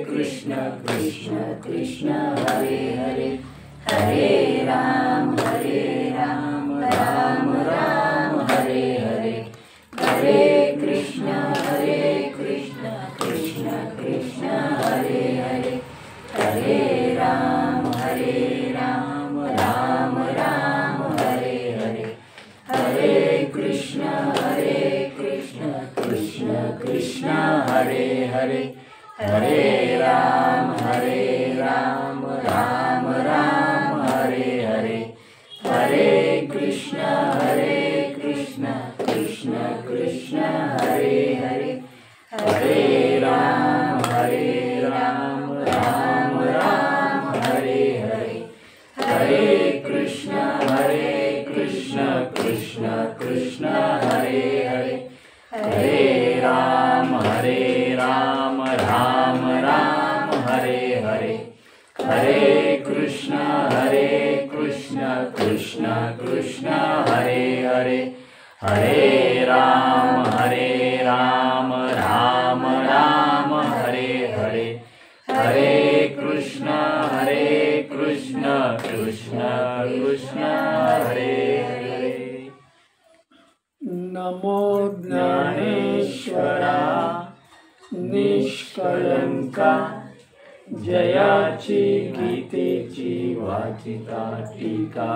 कृष्ण कृष्ण कृष्ण हरे हरे, हरे राम राम राम हरे हरे, हरे कृष्ण कृष्ण कृष्ण हरे हरे, हरे राम राम राम हरे हरे, हरे कृष्ण कृष्ण कृष्ण हरे हरे, हरे राम राम राम हरे हरे, हरे कृष्ण कृष्ण कृष्ण हरे हरे, हरे राम राम राम हरे हरे, हरे कृष्ण कृष्ण कृष्ण हरे हरे, हरे राम राम राम हरे हरे, हरे कृष्ण कृष्ण कृष्ण हरे हरे, हरे राम राम राम हरे हरे, हरे कृष्ण कृष्ण कृष्ण हरे हरे। नमो ज्ञानेश्वरा निष्कलंका, जयाची गीतेची वाचिता टीका,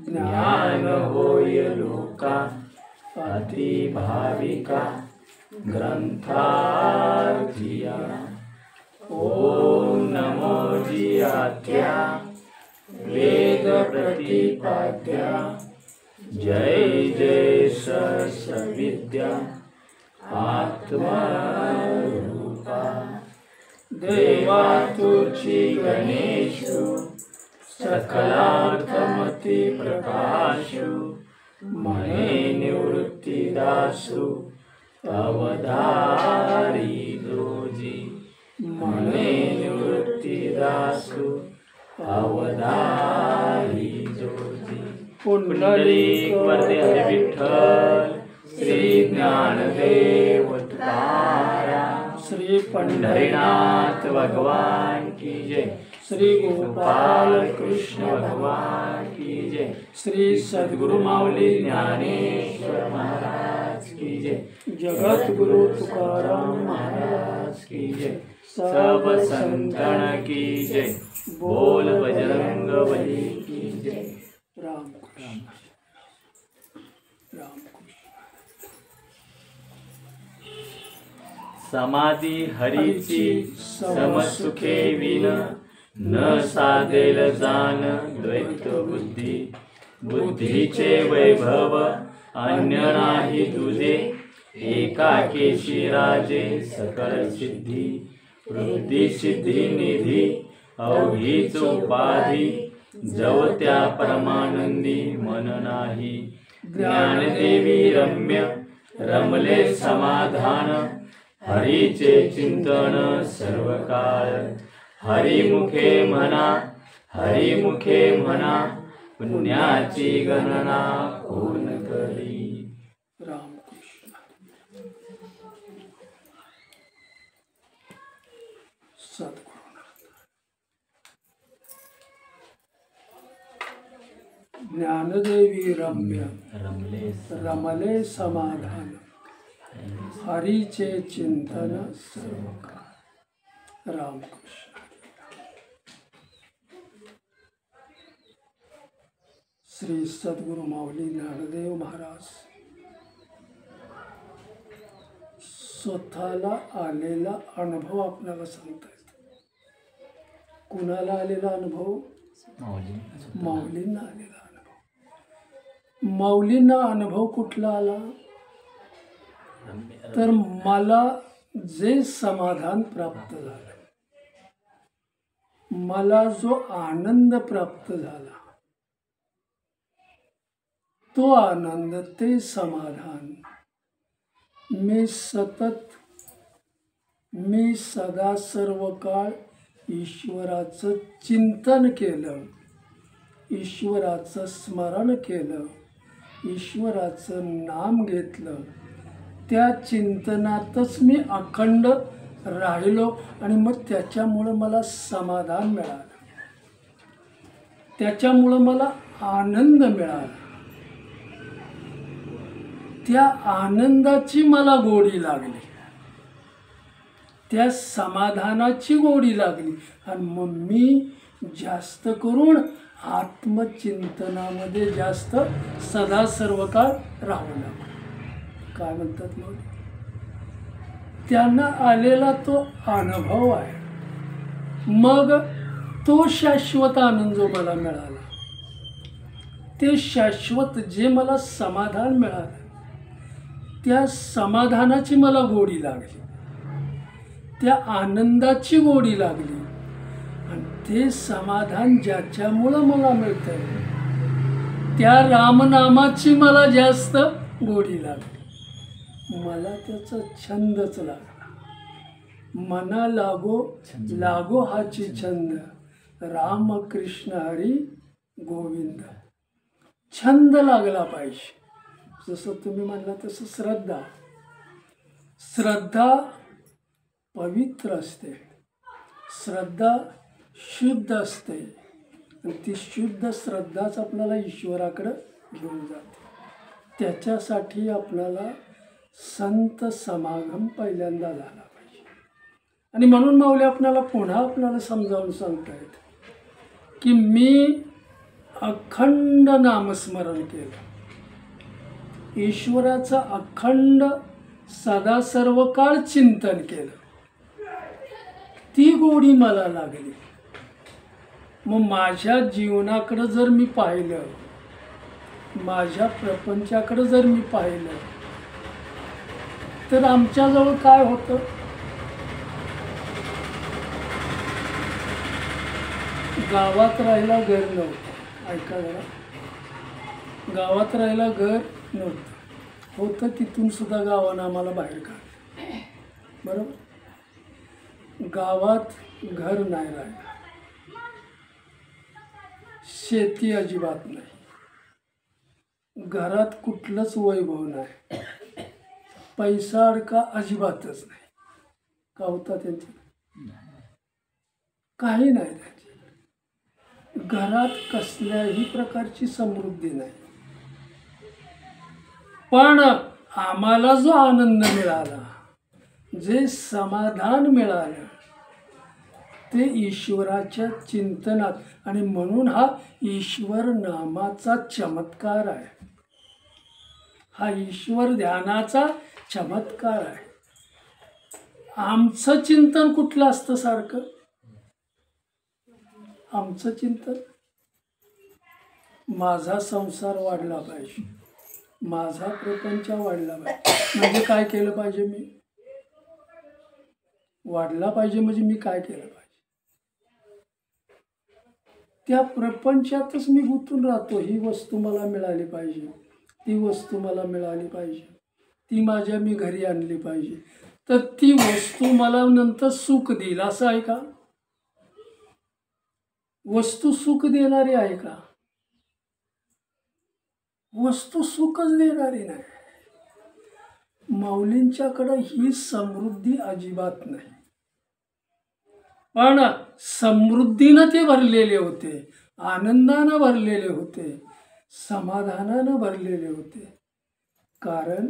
ज्ञान होय लोका अति भाविका, ग्रंथार्थिया। ओम नमो जियात्या वेद प्रतिपाद्या, जय जय सरस्वविद्या आत्मरूपा, देवा तुझी गणेशु सकलार्थमती प्रकाशु, मने निवृत्तिदासु अवधारी दोजी, मने निवृत्तिदासु अवधारी दोजी। पुंडलिक वरदे हरे विठ्ठल, श्री ज्ञानदेव तुकाराम, श्री पंढरीनाथ भगवान की जय, श्री गोपाल कृष्ण भगवान की जय, श्री सद्गुरु माऊली ज्ञानेश्वर महाराज की जय, जगत गुरु तुकाराम महाराज की जय, सब संतन की जय, बोल बजरंग बली की जय। राम कृष्ण राम कृष्ण। समाधी हरीची समसुखे विन, न साधेल जान द्वैत बुद्धी, बुद्धीचे वैभव अन्य नाही तुझे, एकाकेशी राजे सकळ सिद्धी, वृद्धी सिद्धी निधी अवघीच उपाधी, जव त्या परमानंदी मन नाही, ज्ञानदेवी रम्य रमले समाधान, हरीचे चिंतन सर्व काळ, हरिमुखे म्हणा पुण्याची गणना कोण करी। राम कृष्ण। सद्गुरुनाथ ज्ञानदेवी रम्य रमले समाधान, हरीचे चिंतन सर्व काळ। रामकृष्ण। श्री सद्गुरु माऊली ज्ञानदेव महाराज स्वतःला आलेला अनुभव आपल्याला सांगतायत। कुणाला आलेला अनुभव? माऊलींना आलेला अनुभव। माऊलींना अनुभव कुठला आला? तर मला जे समाधान प्राप्त झालं, मला जो आनंद प्राप्त झाला, तो आनंद, ते समाधान मी सदा सर्व काळ ईश्वराचं चिंतन केलं, ईश्वराचं स्मरण केलं, ईश्वराचं नाम घेतलं, त्या चिंतनातच मी अखंड राहिलो आणि मग त्याच्यामुळं मला समाधान मिळालं, त्याच्यामुळं मला आनंद मिळाला. त्या आनंदाची मला गोडी लागली, त्या समाधानाची गोडी लागली आणि मग मी जास्त करून आत्मचिंतनामध्ये जास्त सदा सर्व काळ राहू लागलो. काय म्हणतात मग त्यांना आलेला तो अनुभव आहे. मग तो शाश्वत आनंद जो मला मिळाला, ते शाश्वत जे मला समाधान मिळालं, त्या समाधानाची मला गोडी लागली, त्या आनंदाची गोडी लागली. आणि ते समाधान ज्याच्यामुळं मला मिळतंय त्या रामनामाची मला जास्त गोडी लागली. मला त्याचा छंदच लागला. मना लागो हाची छंद, राम कृष्ण हरी गोविंद. छंद लागला पाहिजे. जसं तुम्ही म्हणला तसं श्रद्धा पवित्र असते, श्रद्धा शुद्ध असते आणि ती शुद्ध श्रद्धाच आपल्याला ईश्वराकडे घेऊन जाते. त्याच्यासाठी आपल्याला संत समागम पहिल्यांदा झाला पाहिजे. आणि म्हणून माऊली आपल्याला समजावून सांगतायत की मी अखंड नामस्मरण केलं, ईश्वराचं अखंड सदा सर्व काळ चिंतन केलं, ती गोडी मला लागली. मग माझ्या जीवनाकडं जर मी पाहिलं, माझ्या प्रपंचाकडं जर मी पाहिलं, तर आमच्याजवळ काय होतं? गावात राहायला घर नव्हतं. ऐका जरा, गावात राहायला घर नव्हतं. होतं तिथून सुद्धा गावानं आम्हाला बाहेर काढलं. बरोबर, गावात घर नाही राहिलं, शेती अजिबात नाही, घरात कुठलंच वैभव नाही, पैसा अडका अजिबातच नाही. का होता त्यांच्या? काही नाही त्यांच्या घरात, कसल्याही प्रकारची समृद्धी नाही. पण आम्हाला जो आनंद मिळाला, जे समाधान मिळालं, ते ईश्वराच्या चिंतनात. आणि म्हणून हा ईश्वर नामाचा चमत्कार आहे, हा ईश्वर ध्यानाचा चमत्कार आहे. आमचं चिंतन कुठलं असतं? सारखं आमचं चिंतन माझा संसार वाढला पाहिजे, माझा प्रपंच वाढला पाहिजे. म्हणजे काय केलं पाहिजे? मी वाढला पाहिजे म्हणजे मी काय केलं पाहिजे? त्या प्रपंचातच मी गुंतून राहतो. ही वस्तू मला मिळाली पाहिजे, ती वस्तू मला मिळाली पाहिजे, ती मी घरी आणली पाहिजे, तर ती वस्तू मला नंतर सुख देईल असं आहे का? वस्तू सुख देणारी आहे का? वस्तू सुखच देणारी नाही. माऊलींच्याकडे ही समृद्धी अजिबात नाही. पण समृद्धीनं ते भरलेले होते, आनंदानं भरलेले होते, समाधानानं भरलेले होते. कारण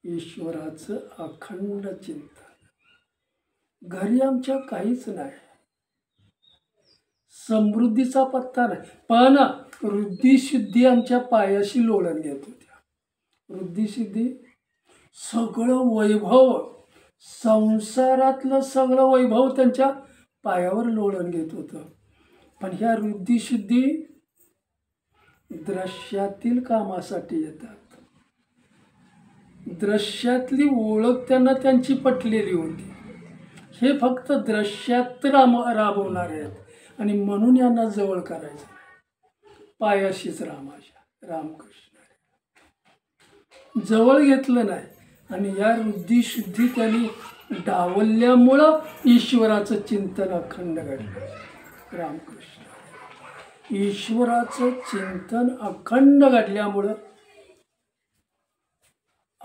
ईश्वराचं अखंड चिंतन. घरी आमच्या काहीच नाही, समृद्धीचा पत्ता नाही. पण वृद्धिसिद्धी आमच्या पायाशी लोळण घेत होत्या. वृद्धिसिद्धी सगळं वैभव, संसारातलं सगळं वैभव त्यांच्या पायावर लोळण घेत होतं. पण ह्या वृद्धिसिद्धी दृश्यातील कामासाठी येतात. दृश्यातली ओळख त्यांना त्यांची पटलेली होती. हे फक्त दृश्यात राबवणारे आहेत आणि म्हणून यांना जवळ करायचं नाही. पायाशीच रामाच्या, रामकृष्ण जवळ घेतलं नाही. आणि या वृद्धिशुद्धी त्यांनी डावलल्यामुळं ईश्वराचं चिंतन अखंड घडलं. रामकृष्ण ईश्वराचं चिंतन अखंड घडल्यामुळं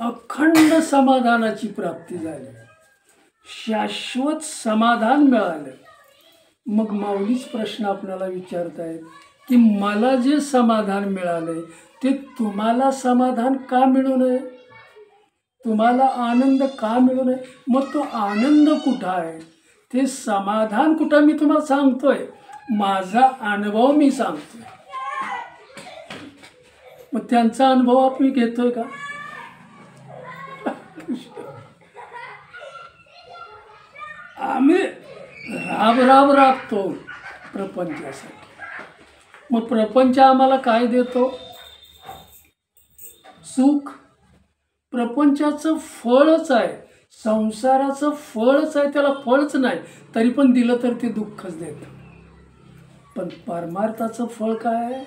अखंड समाधानाची प्राप्ती झाली, शाश्वत समाधान मिळालं. मग माऊलीच प्रश्न आपल्याला विचारतायत की मला जे समाधान मिळालंय ते तुम्हाला समाधान का मिळू नये, तुम्हाला आनंद का मिळू नये? मग तो आनंद कुठं आहे, ते समाधान कुठं? मी तुम्हाला सांगतोय, माझा अनुभव मी सांगतोय. मग त्यांचा अनुभव आपण घेतोय का? आम्ही राब राबतो प्रपंचासाठी. मग प्रपंच आम्हाला काय देतो? सुख. प्रपंचाचं फळच आहे, संसाराचं फळच आहे, त्याला फळच नाही, तरी पण दिलं तर ते दुःखच देतं. पण परमार्थाचं फळ काय आहे?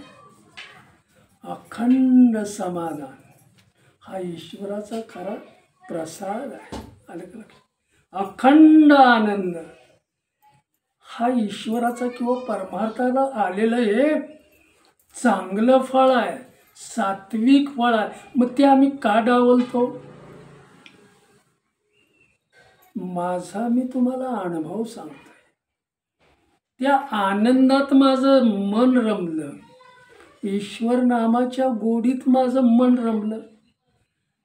अखंड समाधान. हा ईश्वराचा खरा प्रसाद आहे. आलं का लक्षात? अखंड आनंद हा ईश्वराचा किंवा परमार्थाला आलेलं हे चांगलं फळ आहे, सात्विक फळ आहे. मग ते आम्ही का डावलतो? माझा मी तुम्हाला अनुभव सांगतोय. त्या आनंदात माझं मन रमलं, ईश्वर नामाच्या गोडीत माझं मन रमलं,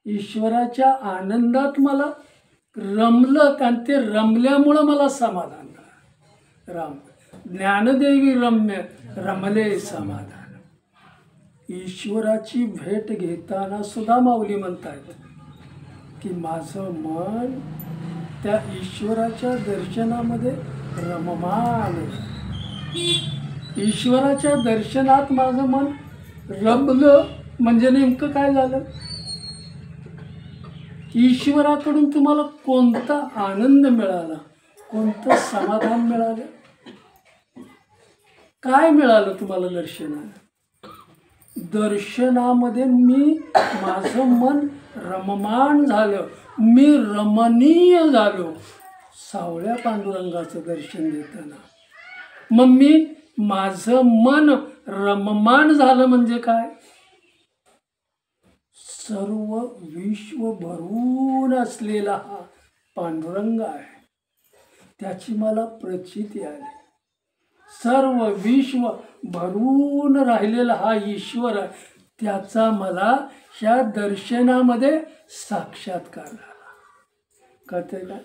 ईश्वराच्या आनंदात मला रमलं आणि ते रमल्यामुळं मला समाधान झालं. राम ज्ञानदेवी रम्य रमले समाधान. ईश्वराची भेट घेताना सुद्धा माऊली म्हणतात की माझं मन त्या ईश्वराच्या दर्शनामध्ये रममान. ईश्वराच्या दर्शनात माझं मन रमलं म्हणजे नेमकं काय झालं? ईश्वराकडून तुम्हाला कोणता आनंद मिळाला, कोणतं समाधान मिळालं, काय मिळालं तुम्हाला दर्शनाला? दर्शनामध्ये मी माझं मन रममान झालं, मी रमणीय झालो सावळ्या पांडुरंगाचं दर्शन देताना. मग मी माझं मन रममान झालं म्हणजे काय? सर्व विश्व भरून असलेला हा पांडुरंग आहे, त्याची मला प्रचिती आली. सर्व विश्व भरून राहिलेला हा ईश्वर आहे, त्याचा मला ह्या दर्शनामध्ये साक्षात्कार झाला. कळतंय का?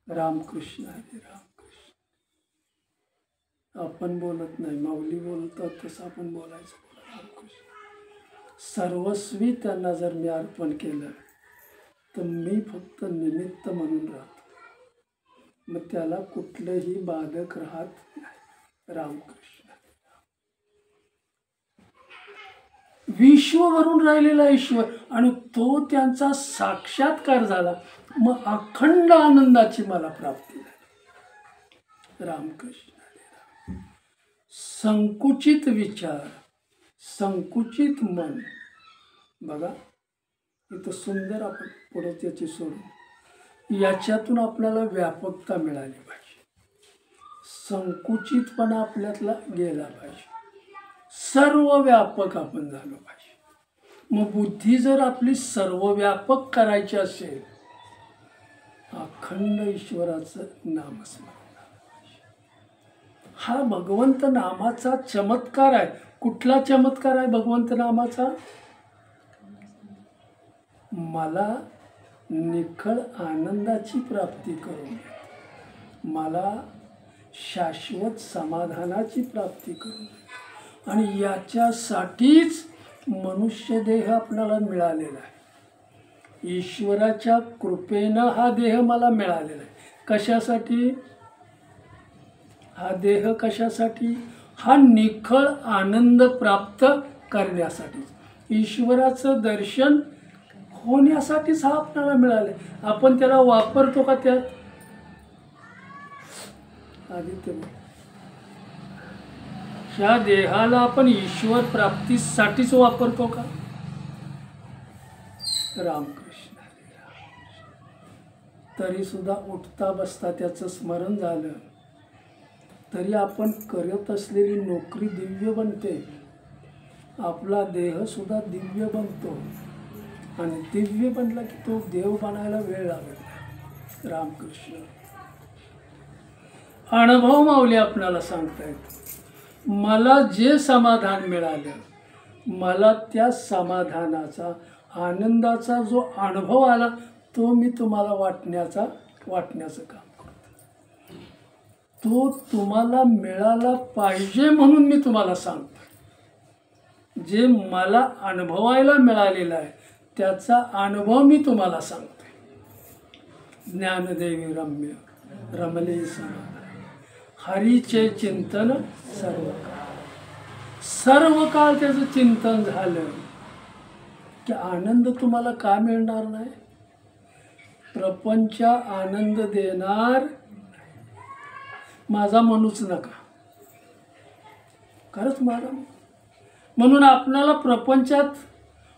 रामकृष्ण हरी रामकृष्ण. आपण बोलत नाही, माऊली बोलतात तसं आपण बोलायचं. रामकृष्ण. सर्वस्वी त्यांना जर मी अर्पण केलं तर मी फक्त निमित्त म्हणून राहतो, मग त्याला कुठलंही बाधक राहत नाही. रामकृष्ण. विश्व भरून राहिलेला ईश्वर आणि तो त्यांचा साक्षात्कार झाला, मग अखंड आनंदाची मला प्राप्ती झाली. रामकृष्ण. संकुचित विचार, संकुचित मन. बघा इथं सुंदर आपण पुढे त्याची सोडून याच्यातून आपल्याला व्यापकता मिळाली पाहिजे, संकुचितपणा आपल्यातला गेला पाहिजे, सर्व व्यापक आपण झालो पाहिजे. मग बुद्धी जर आपली सर्व व्यापक करायची असेल, अखंड ईश्वराचं नामस्मरण. हा भगवंत नामाचा चमत्कार आहे. कुठला चमत्कार आहे भगवंत नामाचा? मला निखळ आनंदाची प्राप्ती करून देतो, मला शाश्वत समाधानाची प्राप्ती करून देतो. आणि याच्यासाठीच मनुष्य देह आपल्याला मिळालेला आहे. ईश्वराच्या कृपेनं हा देह मला मिळालेला आहे. कशासाठी हा देह? कशासाठी? हा निखळ आनंद प्राप्त करण्यासाठी, ईश्वराचं दर्शन होण्यासाठीच हा आपल्याला मिळाले. आपण त्याला वापरतो का? त्यात आदित्य, ह्या देहाला आपण ईश्वर प्राप्तीसाठीच वापरतो का? रामकृष्ण. तरी सुद्धा उठता बसता त्याचं स्मरण झालं तरी आपण करत असलेली नोकरी दिव्य बनते, आपला देह सुद्धा दिव्य बनतो. आणि दिव्य बनला की तो देव बनायला वेळ लागत नाही. रामकृष्ण अनुभव माऊली आपल्याला सांगतायत. मला जे समाधान मिळालं, मला त्या समाधानाचा आनंदाचा जो अनुभव आला तो मी तुम्हाला वाटण्याचं काम करतो. तो तुम्हाला मिळाला पाहिजे म्हणून मी तुम्हाला सांगतो. जे मला अनुभवायला मिळालेला आहे त्याचा अनुभव मी तुम्हाला सांगतो. ज्ञानदेवी रम्य रमले समाधान, हरीचे चिंतन सर्व काळ त्याचं चिंतन झालं की आनंद तुम्हाला का मिळणार नाही? प्रपंच आनंद देणार माझा म्हणूच नका, खरंच माझा. म्हणून आपल्याला प्रपंचात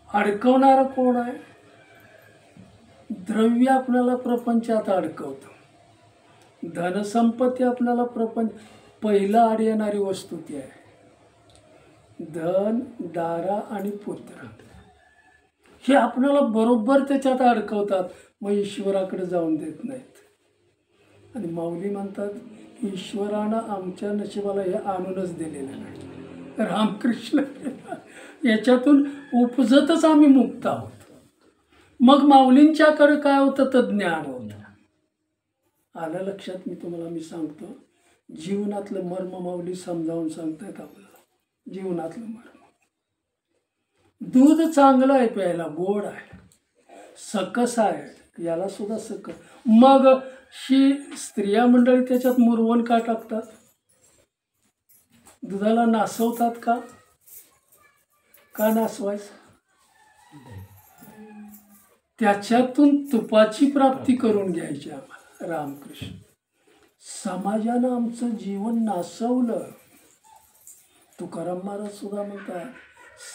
अडकवणारा कोण आहे? द्रव्य आपल्याला प्रपंचात अडकवतं. धनसंपत्ती आपल्याला पहिला आड येणारी वस्तू ती आहे. धन, दारा आणि पुत्र हे आपल्याला बरोबर त्याच्यात अडकवतात, मग ईश्वराकडे जाऊन देत नाहीत. आणि माऊली म्हणतात ईश्वरानं आमच्या नशिबाला हे आणूनच दिलेलं नाही. रामकृष्ण याच्यातून उपजतच आम्ही मुक्त आहोत. मग माऊलींच्याकडे काय होतं तर ज्ञान होतं. आलं लक्षात? मी सांगतो जीवनातलं मर्म माऊली समजावून सांगतायत आपल्याला. जीवनातलं मर्म, दूध चांगलं आहे प्यायला, गोड आहे, सकस आहे, याला सुद्धा सकस. मग स्त्रिया मंडळी त्याच्यात मुरवण का टाकतात? दुधाला नासवतात का? नासवायचं? त्याच्यातून तुपाची प्राप्ती करून घ्यायची आम्हाला. रामकृष्ण समाजानं आमचं जीवन नासवलं. तुकाराम महाराज सुद्धा म्हणतात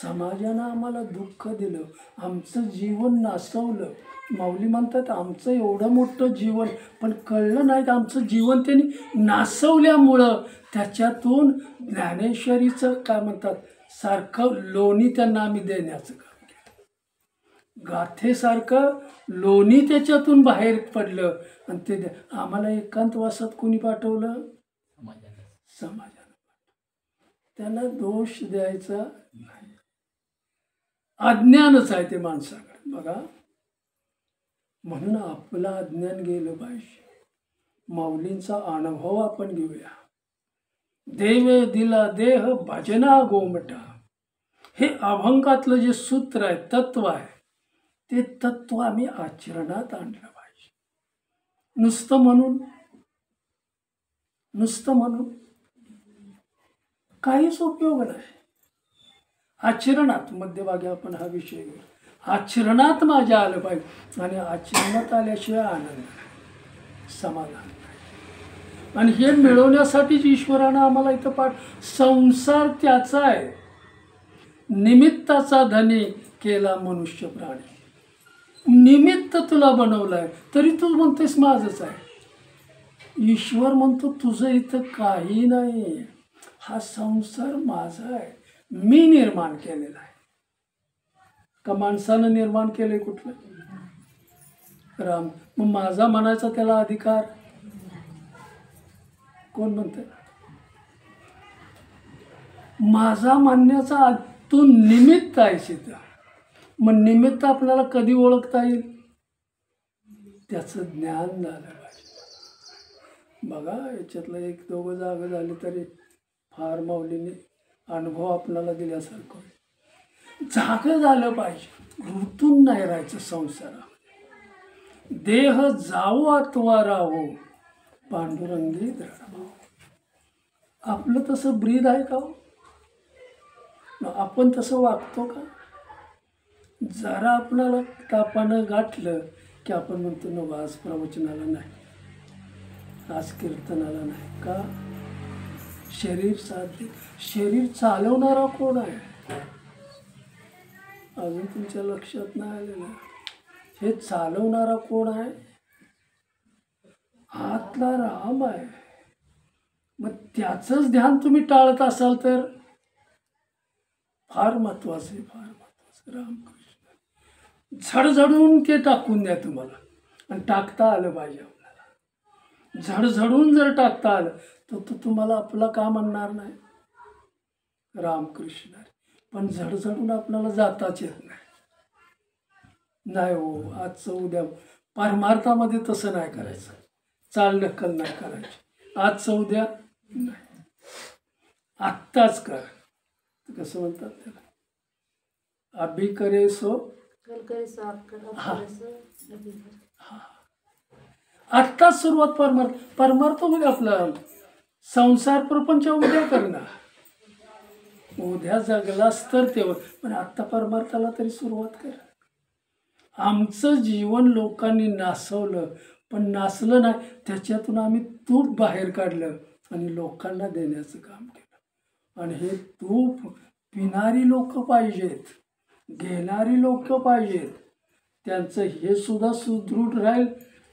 समाजानं आम्हाला दुःख दिलं, आमचं जीवन नासवलं. माऊली म्हणतात आमचं एवढं मोठं जीवन पण कळलं नाही, आमचं जीवन त्यांनी नासवल्यामुळं त्याच्यातून ज्ञानेश्वरीचं काय म्हणतात सारखं लोणी त्यांना आम्ही देण्याचं काम केलं. गाथेसारखं लोणी त्याच्यातून बाहेर पडलं आणि ते आम्हाला एकांतवासात कोणी पाठवलं? समाजानं. त्याला दोष द्यायचा नाही, अज्ञानच आहे ते माणसाकडे. बघा, म्हणून आपलं अज्ञान गेलं पाहिजे. माऊलींचा अनुभव आपण घेऊया. देवे दिला देह भजना गोमटा, हे अभंगातलं जे सूत्र आहे, तत्व आहे, ते तत्व आम्ही आचरणात आणलं पाहिजे. नुसतं म्हणून काहीच उपयोग नाही. आचरणात मध्यभागी आपण हा विषय घेऊ. आचरणात माझ्या आलं पाहिजे आणि आचरणात आल्याशिवाय आनंद नाही, समाधान नाही. आणि हे मिळवण्यासाठीच ईश्वरानं आम्हाला इथं संसार त्याचा आहे, निमित्ताचा धनी केला मनुष्य प्राणी. निमित्त तुला बनवलाय तरी तू म्हणतेस माझंच आहे. ईश्वर म्हणतो तुझं इथं काही नाही, हा संसार माझा आहे, मी निर्माण केलेला आहे. का माणसानं निर्माण केलंय कुठलं? राम. मग माझा म्हणायचा त्याला अधिकार कोण म्हणतंय? माझा म्हणण्याचा तू निमित्त आहेस इथं. मग निमित्त आपल्याला कधी ओळखता येईल? त्याचं ज्ञान झालं पाहिजे. बघा, याच्यातलं एक दोघं जागा झाली तरी फार माऊलीने अनुभव आपल्याला दिल्यासारखं. जागं झालं पाहिजे, ऋतून नाही राहायचं संसारामध्ये. देह जाऊ अथवा राहो पांडुरंगी दृढ. आपलं तसं ब्रीद आहे का? आपण तसं वागतो का? जरा आपल्याला तापानं गाठलं की आपण म्हणतो न आज प्रवचनाला नाही, आज कीर्तनाला नाही. का? शरीर साथ. शरीर चालवणारा कोण आहे? अजून तुमच्या लक्षात नाही आलेलं. हे चालवणारा कोण आहे? आतला राम आहे. मग त्याचंच ध्यान तुम्ही टाळत असाल तर फार महत्वाचं आहे, फार महत्वाचं. रामकृष्ण झडझडून ते टाकून द्या तुम्हाला, आणि टाकता आलं पाहिजे आपल्याला. झडझडून जर टाकता आलं तर तो तुम्हाला आपला का म्हणणार नाही. रामकृष्ण. पण झडझडून आपल्याला जाताच येत नाही हो. आजचं उद्या परमार्थामध्ये तसं नाही करायचं. चाल ढकल नाही करायची. आजचं उद्या नाही, आत्ताच कर. कसं म्हणतात त्याला, अभी करे सो आत्ताच सुरुवात. परमार्थामध्ये आपला संसार प्रपंच उद्या करणार. उद्या जगलास तर तेव्हा, पण आत्ता परमार्थाला तरी सुरुवात कर. आमचं जीवन लोकांनी नासवलं, पण नासलं नाही, त्याच्यातून आम्ही तूप बाहेर काढलं आणि लोकांना देण्याचं काम केलं. आणि हे तूप पिणारी लोक पाहिजेत, घेणारी लोक पाहिजेत. त्यांचं हे सुद्धा सुदृढ राहील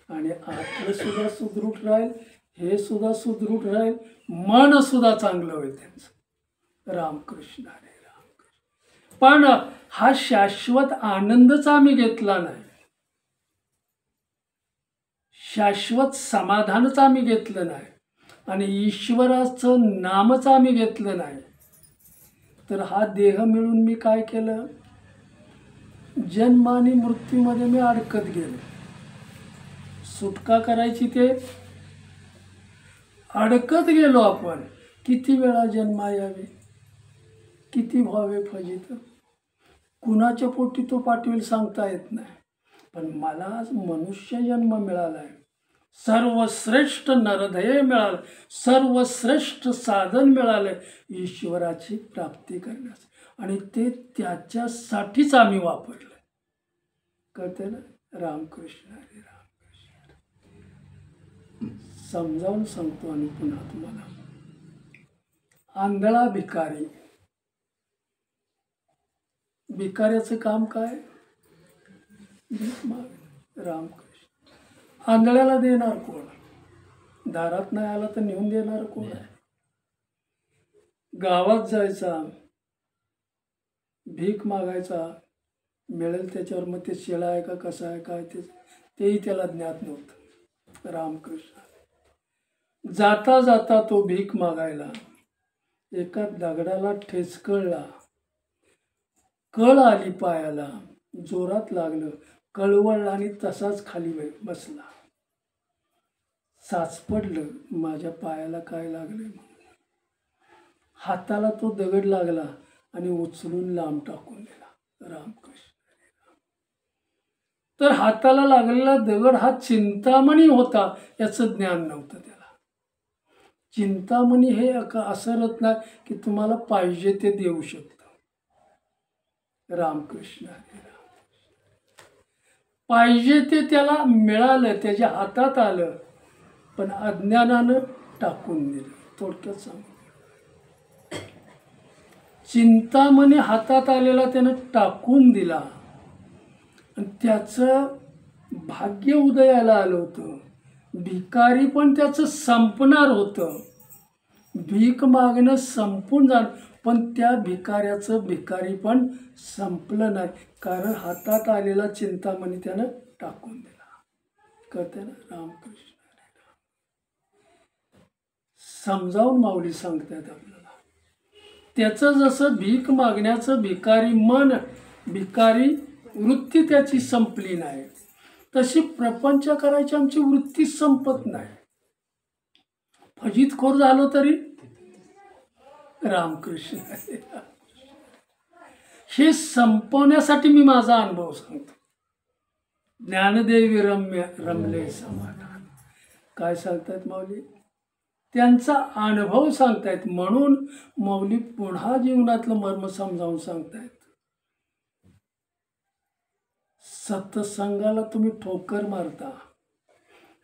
आणि आतलं सुद्धा सुदृढ राहील, हे सुद्धा सुदृढ राहील, मन सुद्धा चांगलं होईल त्यांचं. रामकृष्ण हरे रामकृष्ण. पण हा शाश्वत आनंदच आम्ही घेतला नाही, शाश्वत समाधानच आम्ही घेतलं नाही, आणि ईश्वराचं नामच आम्ही घेतलं नाही. तर हा देह मिळून मी काय केलं, जन्म आणि मृत्यूमध्ये मी अडकत गेलो. सुटका करायची ते अडकत गेलो आपण. किती वेळा जन्मा यावे, किती व्हावे फजित, कुणाच्या पोटी तो पाठवेल सांगता येत नाही. पण मला आज मनुष्य जन्म मिळालाय, सर्वश्रेष्ठ नरधेय मिळालं, सर्वश्रेष्ठ साधन मिळालं ईश्वराची प्राप्ती करण्यास, आणि ते त्याच्यासाठीच आम्ही वापरलं. कळते ना. रामकृष्ण हरे रामकृष्ण. समजावून सांगतो आणि पुन्हा तुम्हाला. आंधळा भिकारी, भिकाऱ्याचं काम काय, भीक माग. रामकृष्ण. आंधळ्याला देणार कोण, दारात नाही आला तर नेऊन देणार कोण आहे. गावात जायचा, भीक मागायचा, मिळेल त्याच्यावर. मग ते शेळा आहे का कसा आहे काय तेही त्याला ज्ञात नव्हतं. रामकृष्ण. जाता जाता तो भीक मागायला एका दगडाला ठेचकळला, कळ आली पायाला, जोरात लागलं, कळवळला आणि तसाच खाली बसला. साचपडलं, माझ्या पायाला काय लागले. हाताला तो दगड लागला आणि उचलून लांब टाकून दिला. रामकृष्ण. तर हाताला लागलेला दगड हा चिंतामणी होता, याचं ज्ञान नव्हतं त्याला. चिंतामणी हे असं रत्न आहे की तुम्हाला पाहिजे ते देऊ शकतं. रामकृष्ण हरे रामकृष्ण. पाहिजे ते त्याला मिळालं, त्याच्या हातात आलं, पण अज्ञानानं टाकून दिलं. थोडक्यात सांगू, चिंतामणी हातात आलेला त्यानं टाकून दिला, आणि त्याचं भाग्य उदयाला आलं होतं. भिकारी पण त्याचं संपणार होतं. भीक मागणं संपून जाणं, पण त्या भिकाऱ्याचं भिकारी पण संपलं नाही, कारण हातात आलेला चिंतामणी त्यानं टाकून दिला. कळते ना. रामकृष्ण. समजावून माऊली सांगतायत आपल्याला. त्याचं जसं भीक मागण्याचं भिकारी मन, भिकारी वृत्ती त्याची संपली नाही, तशी प्रपंच करायची आमची वृत्ती संपत नाही. फजितखोर झालो तरी. रामकृष्ण. हे संपवण्यासाठी मी माझा अनुभव सांगतो. ज्ञानदेवी रमले समाधान. काय सांगतायत माऊली, त्यांचा अनुभव सांगतायत. म्हणून माऊली पुन्हा जीवनातलं मर्म समजावून सांगतायत. सत्संगाला तुम्ही ठोकर मारता,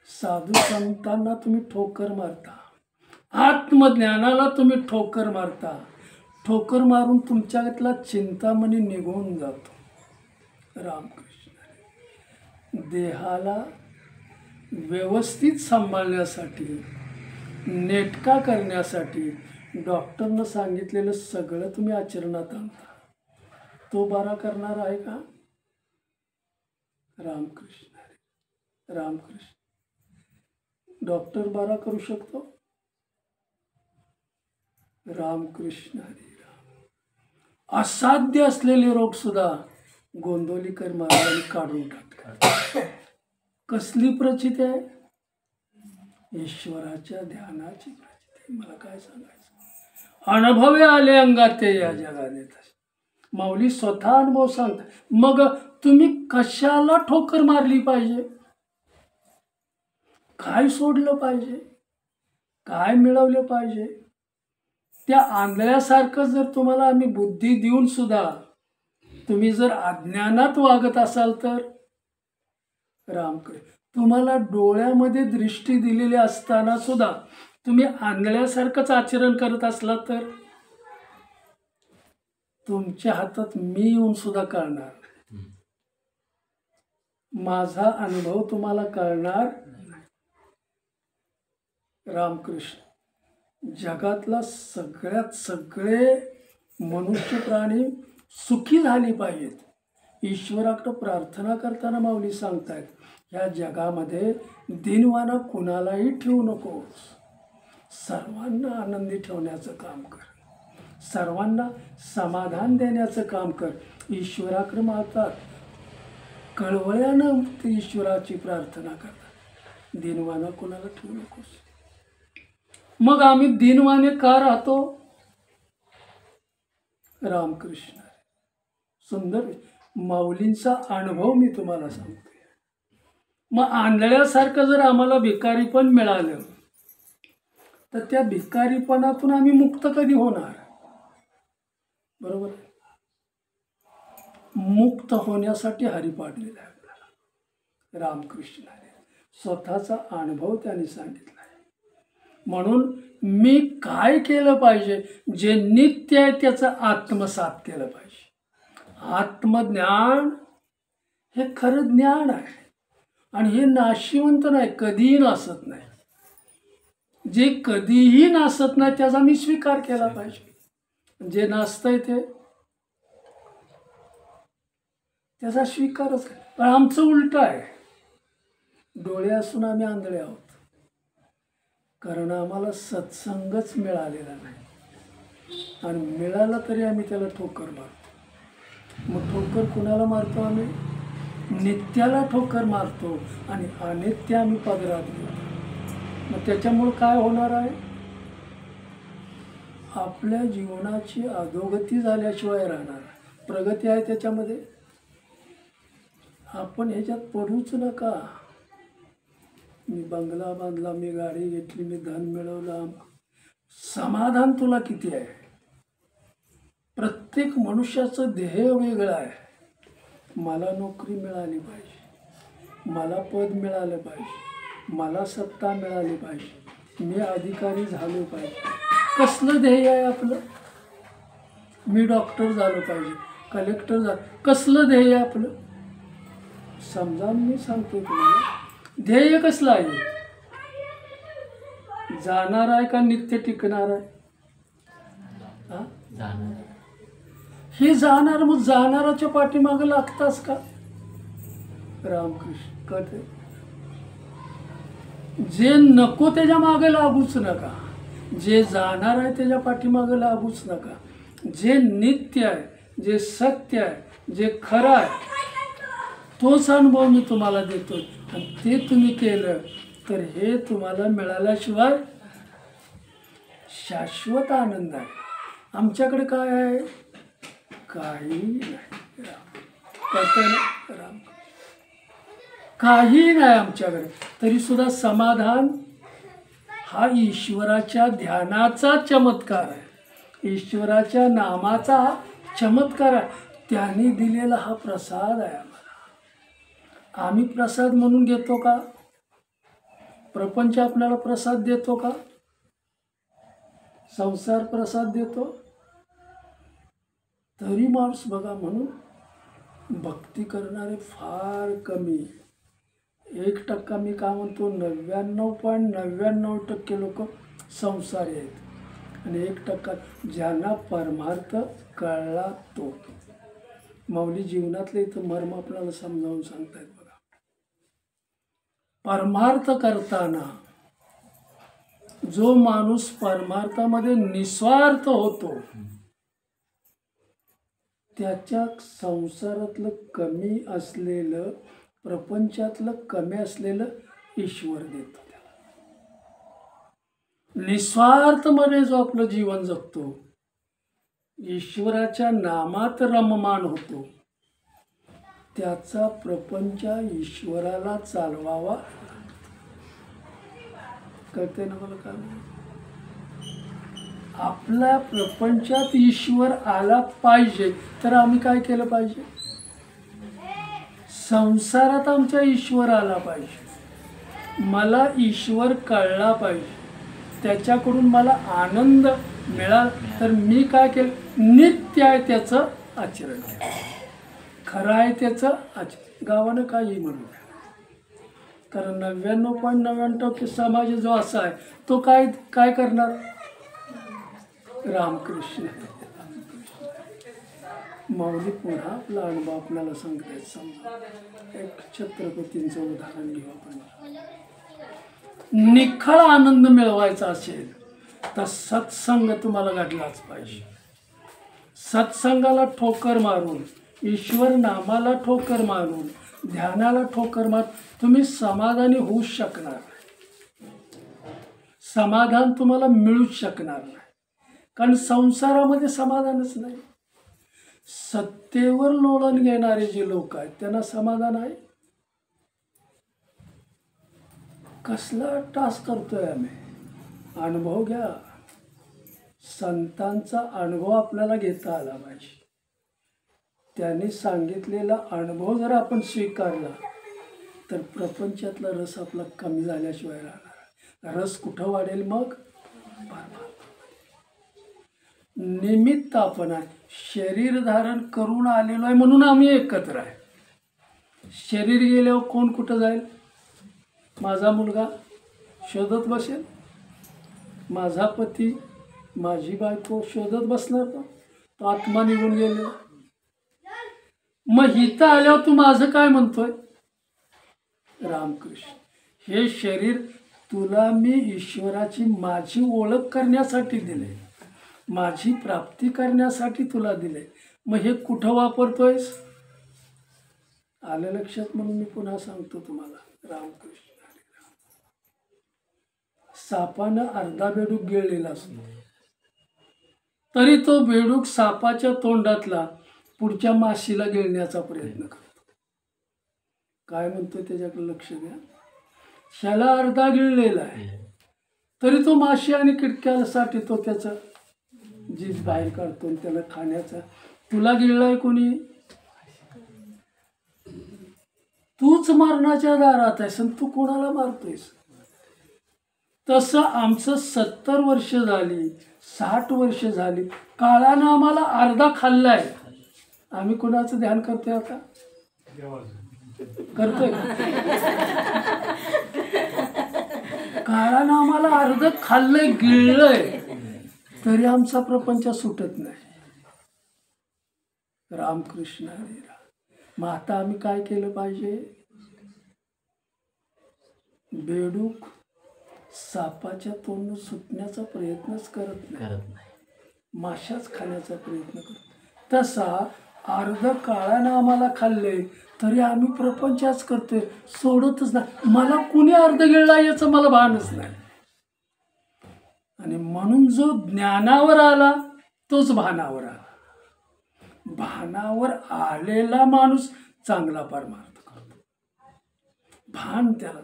साधू संतांना तुम्ही ठोकर मारता, आत्मज्ञानाला तुम्ही ठोकर मारता. ठोकर मारून तुमच्यातला चिंतामणी निघून जातो. रामकृष्ण. देहाला व्यवस्थित सांभाळण्यासाठी, नेटका करण्यासाठी डॉक्टरनं सांगितलेलं सगळं तुम्ही आचरणात आणता. तो बरा करणार आहे का. रामकृष्ण हरी. रामकृष्ण. डॉक्टर बरा करू शकतो? रामकृष्ण हरी राम. असाध्य असलेले रोग सुद्धा गोंदवलीकर महाराजांनी काढून टाकले. कसली प्रचिती आहे? ईश्वराच्या ध्यानाची प्रचिती. मला काय सांगायचं, अनुभवे आले अंगात ते या जगाने. माऊली स्वतः अनुभव सांगतात. मग तुम्ही कशाला ठोकर मारली पाहिजे? काय सोडलं पाहिजे? काय मिळवलं पाहिजे? त्या आंधळ्यासारखं जर तुम्हाला आम्ही बुद्धी देऊन सुद्धा तुम्ही जर अज्ञानात वागत असाल तर रामकृष्ण. तुम्हाला डोळ्यामध्ये दृष्टी दिलेली असताना सुद्धा तुम्ही आंधळ्यासारखंच आचरण करत असला तर तुमच्या हातात मी येऊन सुद्धा कळणार. माझा अनुभव तुम्हाला कळणार. रामकृष्ण. जगातला सगळ्यात सगळे मनुष्य प्राणी सुखी झाली पाहिजेत. ईश्वराकडे प्रार्थना करताना माऊली सांगतायत, या जगामध्ये दिनवाना कुणालाही ठेवू नकोस, सर्वांना आनंदी ठेवण्याचं काम कर, सर्वांना समाधान देण्याचं काम कर. ईश्वराकडे मागतात, कळवळ्यानं ते ईश्वराची प्रार्थना करतात, दिनवाना कुणाला ठेवू नकोस. मग आम्ही दिनवाने का राहतो? रामकृष्ण. सुंदर माऊलींचा अनुभव मी तुम्हाला सांगतो. मग आंधळ्यासारखं जर आम्हाला भिकारीपण मिळालं तर त्या भिकारीपणातून आम्ही मुक्त कधी होणार? बरोबर. मुक्त होण्यासाठी हरी पाडलेला आहे आपल्याला. रामकृष्ण हरी. स्वतःचा अनुभव त्यांनी सांगितला आहे. म्हणून मी काय केलं पाहिजे? जे नित्य आहे त्याचं आत्मसात केलं पाहिजे. आत्मज्ञान हे खरं ज्ञान आहे आणि हे नाशिवंत नाही, कधीही नासत नाही. जे कधीही नासत नाही त्याचा मी स्वीकार केला पाहिजे. जे नाचतंय ते त्याचा स्वीकारच काय. पण आमचं उलट आहे. डोळे असून आम्ही आंधळे आहोत, कारण आम्हाला सत्संगच मिळालेला नाही. आणि मिळाला तरी आम्ही त्याला ठोकर मारतो. मग ठोकर कुणाला मारतो? आम्ही नित्याला ठोकर मारतो आणि अनित्य आम्ही पदरात घेतो. मग त्याच्यामुळं काय होणार आहे? आपल्या जीवनाची अधोगती झाल्याशिवाय राहणार. प्रगती आहे त्याच्यामध्ये. आपण ह्याच्यात पडूच नका. मी बंगला बांधला, मी गाडी घेतली, मी धन मिळवलं. समाधान तुला किती आहे? प्रत्येक मनुष्याचं ध्येय वेगळं आहे. मला नोकरी मिळाली पाहिजे, मला पद मिळालं पाहिजे, मला सत्ता मिळाली पाहिजे, मी अधिकारी झालो पाहिजे. कसलं ध्येय आहे आपलं? मी डॉक्टर झालो पाहिजे, कलेक्टर झालो. कसलं ध्येय आहे आपलं? समजा मी सांगतो तुम्हाला, ध्येय कसलं आहे? जाणार आहे का नित्य टिकणार आहे? हा, हे जाणार. मग जाणाराच्या पाठीमागं लागताच का? रामकृष्ण. कळते. जे नको त्याच्या मागे लागूच नका. जे जाणार आहे त्याच्या पाठीमागं लागूच नका. जे नित्य आहे, जे सत्य आहे, जे खरं आहे, तोच अनुभव मी तुम्हाला देतो. आणि ते तुम्ही केलं तर हे तुम्हाला मिळाल्याशिवाय शाश्वत आनंद आहे. आमच्याकडे काय आहे? काही नाही. राम. काही नाही आमच्याकडे. तरी सुद्धा समाधान हा ईश्वराच्या ध्यानाचा चमत्कार आहे, ईश्वराच्या नामाचा चमत्कार आहे. त्यांनी दिलेला हा प्रसाद आहे आम्हाला. आम्ही प्रसाद म्हणून घेतो का? प्रपंच आपल्याला प्रसाद देतो का? संसार प्रसाद देतो? तरी माणूस बघा, म्हणून भक्ती करणारे फार कमी. 1% मी काय म्हणतो, 99.99% लोक संसारी आहेत आणि 1% ज्यांना परमार्थ कळला तो. माऊली जीवनातलं इथं मर्म आपल्याला समजावून सांगतायत बघा. परमार्थ करताना जो माणूस परमार्थामध्ये निस्वार्थ होतो त्याच्या संसारातलं कमी असलेलं, प्रपंचातलं कमी असलेलं ईश्वर देतो त्याला. निस्वार्थमध्ये जो आपलं जीवन जगतो, ईश्वराच्या नामात रममान होतो, त्याचा प्रपंच ईश्वराला चालवावा. कळते ना मला काय? आपल्या प्रपंचात ईश्वर आला पाहिजे तर आम्ही काय केलं पाहिजे? संसारात आमच्या ईश्वर आला पाहिजे, मला ईश्वर कळला पाहिजे, त्याच्याकडून मला आनंद मिळाला तर मी काय केलं? नित्य आहे त्याचं आचरण केलं, खरं आहे त्याचं आचरण. गावानं काही म्हणू, कारण 99.99% समाज जो असा आहे तो काय काय करणार? रामकृष्ण. माऊली पुन्हा आपला अनुभव आपल्याला सांगतायत. समजा एक छत्रपतींचं उदाहरण घेऊ आपण. निखळ आनंद मिळवायचा असेल तर सत्संग तुम्हाला घडलाच पाहिजे. सत्संगाला ठोकर मारून, ईश्वर नामाला ठोकर मारून, ध्यानाला ठोकर मारून तुम्ही समाधानी होऊ शकणार नाही. समाधान तुम्हाला मिळूच शकणार नाही, कारण संसारामध्ये समाधानच नाही. सत्तेवर लोळण घेणारे जे लोक आहेत त्यांना समाधान आहे. कसला टास्क करतोय आम्ही? अनुभव घ्या. संतांचा अनुभव आपल्याला घेता आला पाहिजे. त्यांनी सांगितलेला अनुभव जर आपण स्वीकारला तर प्रपंचातला रस आपला कमी झाल्याशिवाय राहणार. रस कुठं वाढेल मग? निमित्त आपण आहे, शरीर धारण करून आलेलो आहे म्हणून आम्ही एकत्र आहे. शरीर गेल्यावर कोण कुठं जाईल? माझा मुलगा शोधत बसेल, माझा पती, माझी बायको शोधत बसणार. तो आत्मा निघून गेलेला. मग इथं आल्यावर तू माझं काय म्हणतोय? रामकृष्ण. हे शरीर तुला मी ईश्वराची माझी ओळख करण्यासाठी दिले, माझी प्राप्ती करण्यासाठी तुला दिले. मग हे कुठं वापरतोयस? आलं लक्षात? म्हणून मी पुन्हा सांगतो तुम्हाला. रामकृष्ण. सापानं अर्धा बेडूक गिळलेला असतो तरी तो बेडूक सापाच्या तोंडातला पुढच्या माशीला गिळण्याचा प्रयत्न करतो. काय म्हणतो त्याच्याकडे लक्ष द्या. ह्याला अर्धा गिळलेला आहे तरी तो माशी आणि किडक्यासाठी तो त्याचं जीभ बाहेर काढतो त्याला खाण्याचा. तुला गिळलाय कोणी? तूच मरणाच्या दारात आहेस आणि तू कोणाला मारतोयस? तसं आमचं 70 वर्ष झाली, 60 वर्ष झाली, काळानं आम्हाला अर्धा खाल्लाय. आम्ही कोणाचं ध्यान करतोय? आता करतोय? काळानं आम्हाला अर्ध खाल्लंय, गिळलंय, तरी आमचा प्रपंच सुटत नाही. रामकृष्ण हरी राम. मग आता आम्ही काय केलं पाहिजे? बेडूक सापाच्या तोंडून सुटण्याचा प्रयत्नच करत नाही, माशाच खाण्याचा प्रयत्न करतो. तसा अर्ध काळानं आम्हाला खाल्ले तरी आम्ही प्रपंचाच करतोय, सोडतच नाही. मला कुणी अर्ध गिळला याचं मला भानच नाही. आणि म्हणून जो ज्ञानावर आला तोच भानावर आला. भानावर आलेला माणूस चांगला परमार्थ करतो. भान त्याला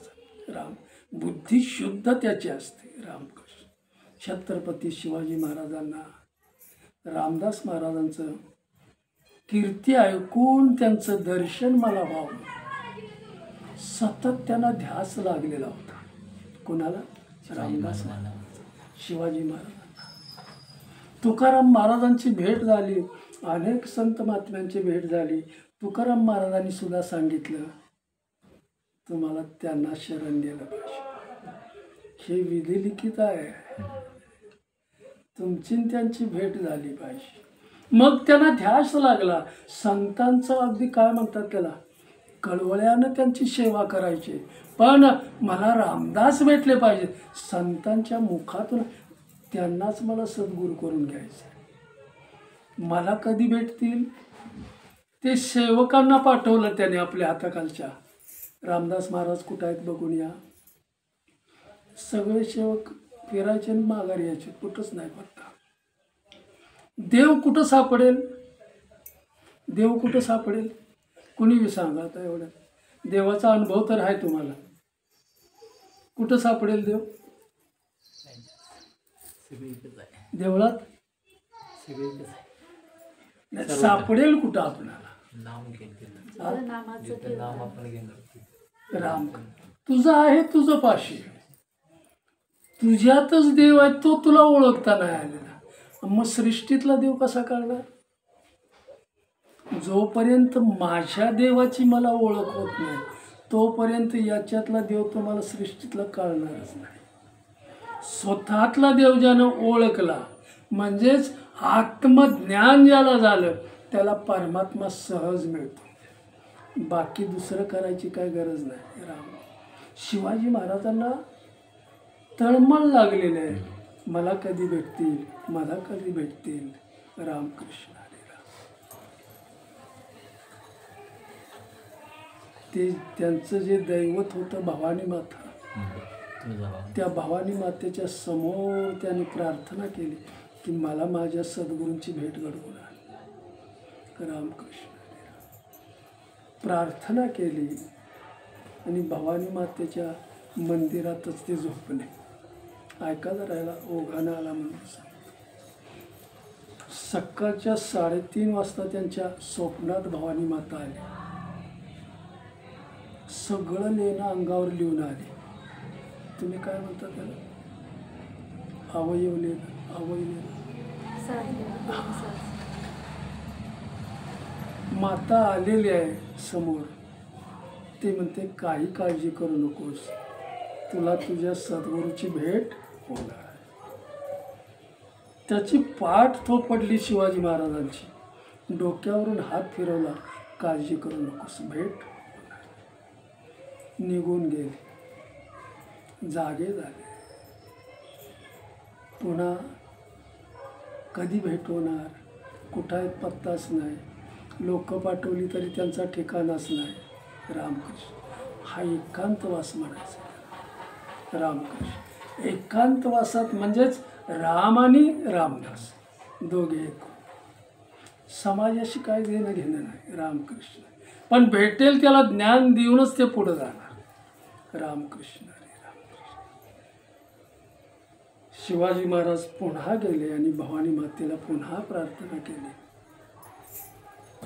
राम, बुद्धी शुद्ध त्याची असते. रामकृष्ण. छत्रपती शिवाजी महाराजांना रामदास महाराजांचं कीर्ती ऐकून त्यांचं दर्शन मला व्हावं सतत त्यांना ध्यास लागलेला होता. कोणाला? रामदास महाराज, शिवाजी महाराजांना. तुकाराम महाराजांची भेट झाली, अनेक संत महात्म्यांची भेट झाली. तुकाराम महाराजांनी सुद्धा सांगितलं तुम्हाला त्यांना शरण दिलं पाहिजे. हे विधिलिखित आहे. तुमची त्यांची भेट झाली पाहिजे. मग त्यांना ध्यास लागला. संतांचं अगदी काय म्हणतात त्याला, कळवळ्यानं त्यांची सेवा करायची. पण मला रामदास भेटले पाहिजे, संतांच्या मुखातून त्यांनाच मला सद्गुरू करून घ्यायचं. मला कधी भेटतील? ते सेवकांना पाठवलं त्याने आपल्या हाताखालच्या. रामदास महाराज कुठं आहेत बघून या. सगळे सेवक फिरायचे आणि माघारी यायचे, कुठंच नाही पत्ता. देव कुठं सापडेल? देव कुठं सापडेल? कुणी सांगा आता एवढं. देवाचा अनुभव तर आहे तुम्हाला. कुठं सापडेल देव? देवळात सापडेल कुठं आपल्याला? राम तुझं आहे, तुझं पाशी, तुझ्यातच देव आहे, तो तुला ओळखता नाही आलेला. मग सृष्टीतला देव कसा कळणार? जोपर्यंत माझ्या देवाची मला ओळख होत नाही तोपर्यंत याच्यातला देव तुम्हाला सृष्टीतला कळणारच नाही. स्वतःतला देव ज्यानं ओळखला म्हणजेच आत्मज्ञान ज्याला झालं त्याला परमात्मा सहज मिळतो. बाकी दुसरं करायची काय गरज नाही. राम शिवाजी महाराजांना तळमळ लागलेलं आहे, मला कधी भेटतील, मला कधी भेटतील. रामकृष्ण हरी राम. ते त्यांचं जे दैवत होतं भवानी माता, त्या भवानी मातेच्या समोर त्यांनी प्रार्थना केली की मला माझ्या सद्गुरूंची भेट घडवून आण. रामकृष्ण प्रार्थना केली आणि भवानी मातेच्या मंदिरातच ते झोपले. ऐका जरा, ओघानं आला म्हणून सकाळच्या 3:30 वाजता त्यांच्या स्वप्नात भवानी माता आली. सगळं लेणं अंगावर लिहून आली. तुम्ही काय म्हणता त्याला? अवयव लेणं, अवयव. माता आलेली आहे समोर. ते म्हणते काही काळजी करू नकोस, तुला तुझ्या सद्गुरूची भेट होणार आहे. त्याची पाठ थोपडली शिवाजी महाराजांची, डोक्यावरून हात फिरवला, काळजी करू नकोस, भेट होणार. निघून गेले. जागे झाले. पुन्हा कधी भेट होणार, कुठं आहेत पत्ताच नाही. लोक पाठवली तरी त्यांचा ठिकाणाच नाही. रामकृष्ण हा एकांतवास म्हणायचा. रामकृष्ण एकांतवासात म्हणजेच राम आणि रामदास दोघे एक. समाजाशी काय देणं घेणं नाही. रामकृष्ण पण भेटेल त्याला ज्ञान देऊनच ते पुढे जाणार. रामकृष्ण हरी रामकृष्ण. शिवाजी महाराज पुन्हा गेले आणि भवानी मातेला पुन्हा प्रार्थना केली,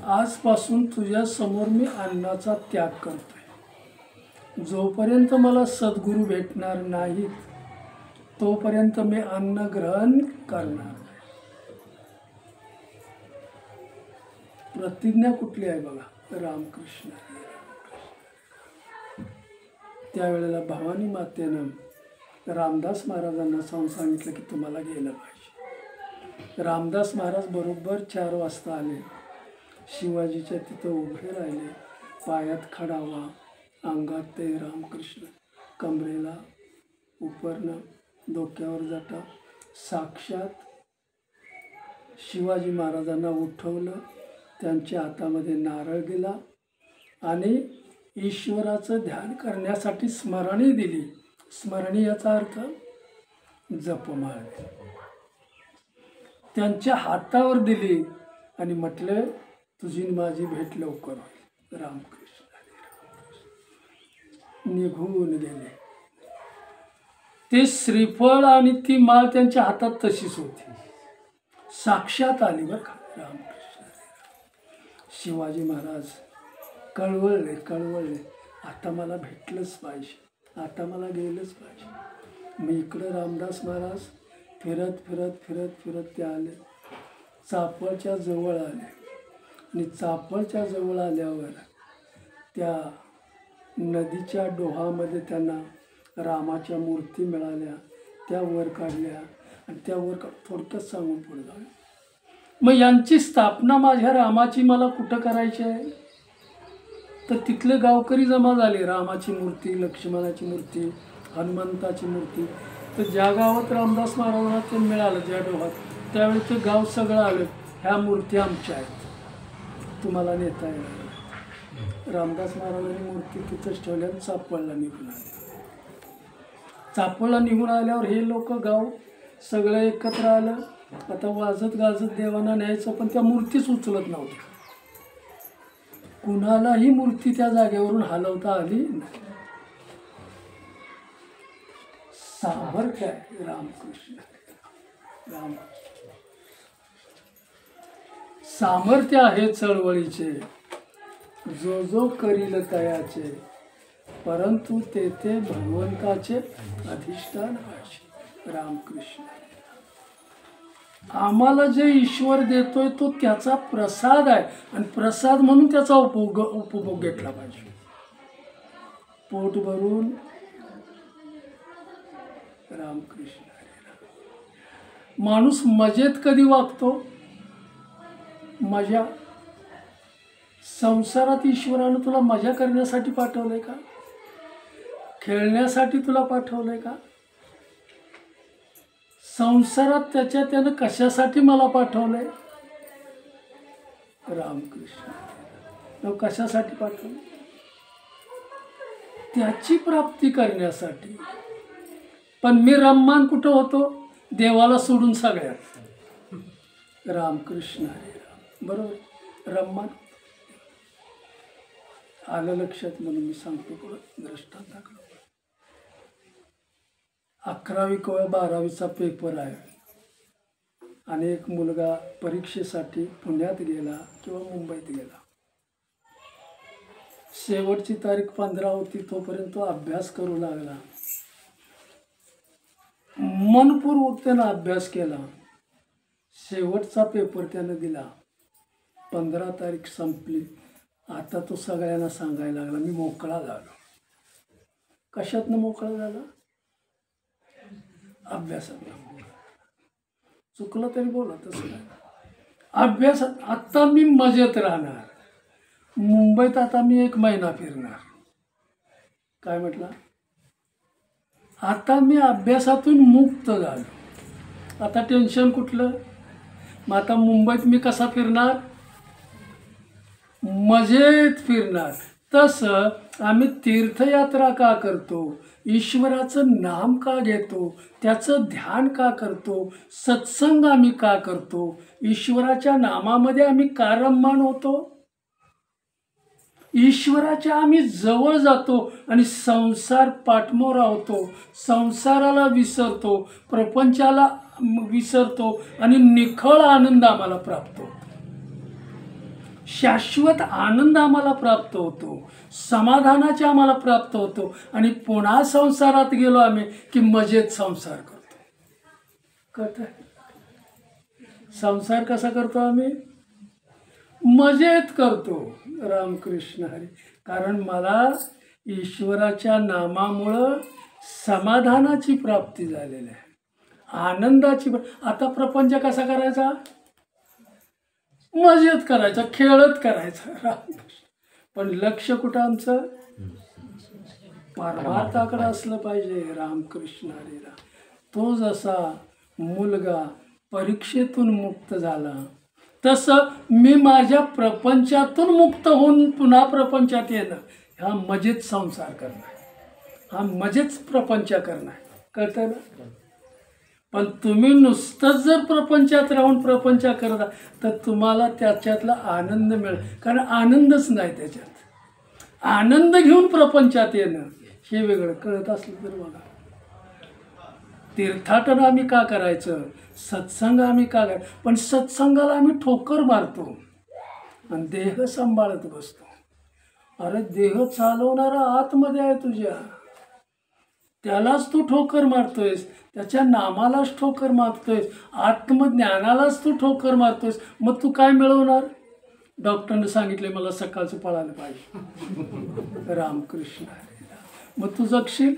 आजपासून तुझ्या समोर मी अन्नाचा त्याग करतोय. जोपर्यंत मला सद्गुरू भेटणार नाहीत तोपर्यंत मी अन्न ग्रहण करणार नाही. प्रतिज्ञा कुठली आहे बघा. रामकृष्ण. त्यावेळेला भवानी मातेनं रामदास महाराजांना सांगितलं की तुम्हाला गेलं पाहिजे. रामदास महाराज बरोबर 4 वाजता आले. शिवाजीच्या तिथं उभे राहिले. पायात खडावा, अंगात ते रामकृष्ण, कमरेला उपरणं, डोक्यावर जटा. साक्षात शिवाजी महाराजांना उठवलं, त्यांच्या हातामध्ये नारळ दिला आणि ईश्वराचं ध्यान करण्यासाठी स्मरणी दिली. स्मरणी याचा अर्थ जपमाळ त्यांच्या हातावर दिली आणि म्हटलं तुझी माझी भेट लवकर होईल. रामकृष्ण निघून गेले. ते श्रीफळ आणि ती माळ त्यांच्या हातात तशीच होती, साक्षात आली बरं का. रामकृष्ण. शिवाजी महाराज कळवळले, आता मला भेटलंच पाहिजे, आता मला गेलंच पाहिजे. मी इकडं रामदास महाराज फिरत ते आले, चापळच्या जवळ आले आणि चापळच्या जवळ आल्यावर त्या नदीच्या डोहामध्ये त्यांना रामाच्या मूर्ती मिळाल्या. त्या वर काढल्या आणि त्या वर थोडक्यात सांगून पुढे जाऊ. मग यांची स्थापना माझ्या रामाची मला कुठं करायची आहे? तर तिथले गावकरी जमा झाले. रामाची मूर्ती, लक्ष्मणाची मूर्ती, हनुमंताची मूर्ती. तर ज्या गावात रामदास महाराजांना ते मिळालं, ज्या डोहात, त्यावेळी ते गाव सगळं आलं, ह्या मूर्ती आमच्या आहेत, तुम्हाला नेता येणार. रामदास महाराजांनी मूर्ती तिथंच ठेवली आणि चापळला निघून आले. चापळला निघून आल्यावर हे लोक गाव सगळं एकत्र आलं. आता वाजत गाजत देवांना न्यायचं, पण त्या मूर्तीच उचलत नव्हत्या. कुणालाही मूर्ती त्या जागेवरून हलवता आली नाही. सामर्थ्य आहे रामकृष्ण राम, सामर्थ्य आहे चळवळीचे, जो जो करील तयाचे, परंतु तेथे भगवंताचे अधिष्ठान आहे. रामकृष्ण. आम्हाला जे ईश्वर देतोय तो त्याचा प्रसाद आहे, आणि प्रसाद म्हणून त्याचा उपभोग घेतला पाहिजे. पोट भरून. रामकृष्ण. माणूस मजेत कधी वागतो? मजा. संसारात ईश्वरानं तुला मजा करण्यासाठी पाठवलंय का? खेळण्यासाठी तुला पाठवलंय का? संसारात त्यानं कशासाठी मला पाठवलंय? रामकृष्ण. कशासाठी पाठवलं? त्याची प्राप्ती करण्यासाठी. पण मी रम्मान कुठं होतो? देवाला सोडून सगळ्यात. रामकृष्ण हरे राम. बरोबर, रम्मान. आलं लक्षात म्हणून मी सांगतो पुढं दृष्टांताकडं. 11वी किंवा 12वीचा पेपर आहे, आणि एक मुलगा परीक्षेसाठी पुण्यात गेला किंवा मुंबईत गेला. शेवटची तारीख 15 होती, तोपर्यंत तो अभ्यास करू लागला. मनपूर्वक त्यानं अभ्यास केला. शेवटचा पेपर त्यानं दिला. 15 तारीख संपली. आता तो सगळ्यांना सांगायला लागला, मी मोकळा झालो. कशातनं मोकळा झाला? अभ्यासात. चुकलं तरी बोला, तसं नाही. अभ्यासात आता मी मजेत राहणार. मुंबईत आता मी 1 महिना फिरणार. काय म्हटलं? आता मी अभ्यासातून मुक्त झालो. आता टेन्शन कुठलं? मग आता मुंबईत मी कसा फिरणार? मजेत फिरणार. तसं आम्ही तीर्थयात्रा का करतो? ईश्वराचं नाम का घेतो? त्याचं ध्यान का करतो? सत्संग आम्ही का करतो? ईश्वराच्या नामामध्ये आम्ही का रममाण होतो? ईश्वराच्या आम्ही जवळ जातो आणि संसार पाठमोरा होतो. संसाराला विसरतो, प्रपंचाला विसरतो, आणि निखळ आनंद आम्हाला प्राप्त होतो. शाश्वत आनंद आम्हाला प्राप्त होतो, समाधानाचे आम्हाला प्राप्त होतो, आणि पुन्हा संसारात गेलो आम्ही की मजेत संसार करतो. कळतंय? संसार कसा करतो आम्ही? मजेत करतो. रामकृष्ण हरी. कारण मला ईश्वराच्या नामामुळं समाधानाची प्राप्ती झालेली आहे, आनंदाची. आता प्रपंच कसा करायचा? मजेत करायचा, खेळत करायचा. रामकृष्ण. पण लक्ष कुठं आमचं? परमार्थाकडे असलं पाहिजे. रामकृष्ण हरी राम. तो जसा मुलगा परीक्षेतून मुक्त झाला, तसं मी माझ्या प्रपंचातून मुक्त होऊन पुन्हा प्रपंचात येणं, हा मजेत संसार करणं, हा मजेच प्रपंच करणं. कळतं ना? पण तुम्ही नुसतंच जर प्रपंचात राहून प्रपंच करता तर तुम्हाला त्याच्यातला आनंद मिळेल. कारण आनंदच नाही त्याच्यात. आनंद घेऊन प्रपंचात येणं हे वेगळं. कळत असलं तर बघा. तीर्थाटन आम्ही का करायचं? सत्संग आम्ही का करायचं? पण सत्संगाला आम्ही ठोकर मारतो आणि देह सांभाळत बसतो. अरे देह चालवणारा आतमध्ये आहे तुझ्या, त्यालाच तू ठोकर मारतोयस, त्याच्या नामालाच ठोकर मारतोयस, आत्मज्ञानालाच तू ठोकर मारतोयस. मग तू काय मिळवणार? डॉक्टरने सांगितले मला सकाळचं पळायला पाहिजे. रामकृष्ण. मग तू जगशील?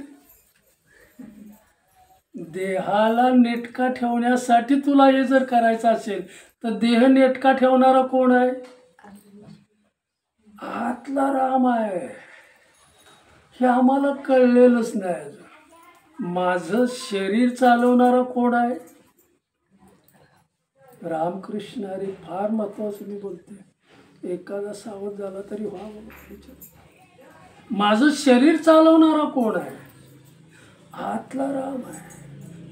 देहाला नेटका ठेवण्यासाठी तुला हे जर करायचं असेल तर देह नेटका ठेवणारा कोण आहे? आतला राम आहे हे आम्हाला कळलेलंच नाही अजून. माझं शरीर चालवणारा कोण आहे? रामकृष्ण हरी. फार महत्वाचं मी बोलते, एखादा सावध झाला तरी व्हावं. माझं शरीर चालवणारा कोण आहे? आतला राम आहे.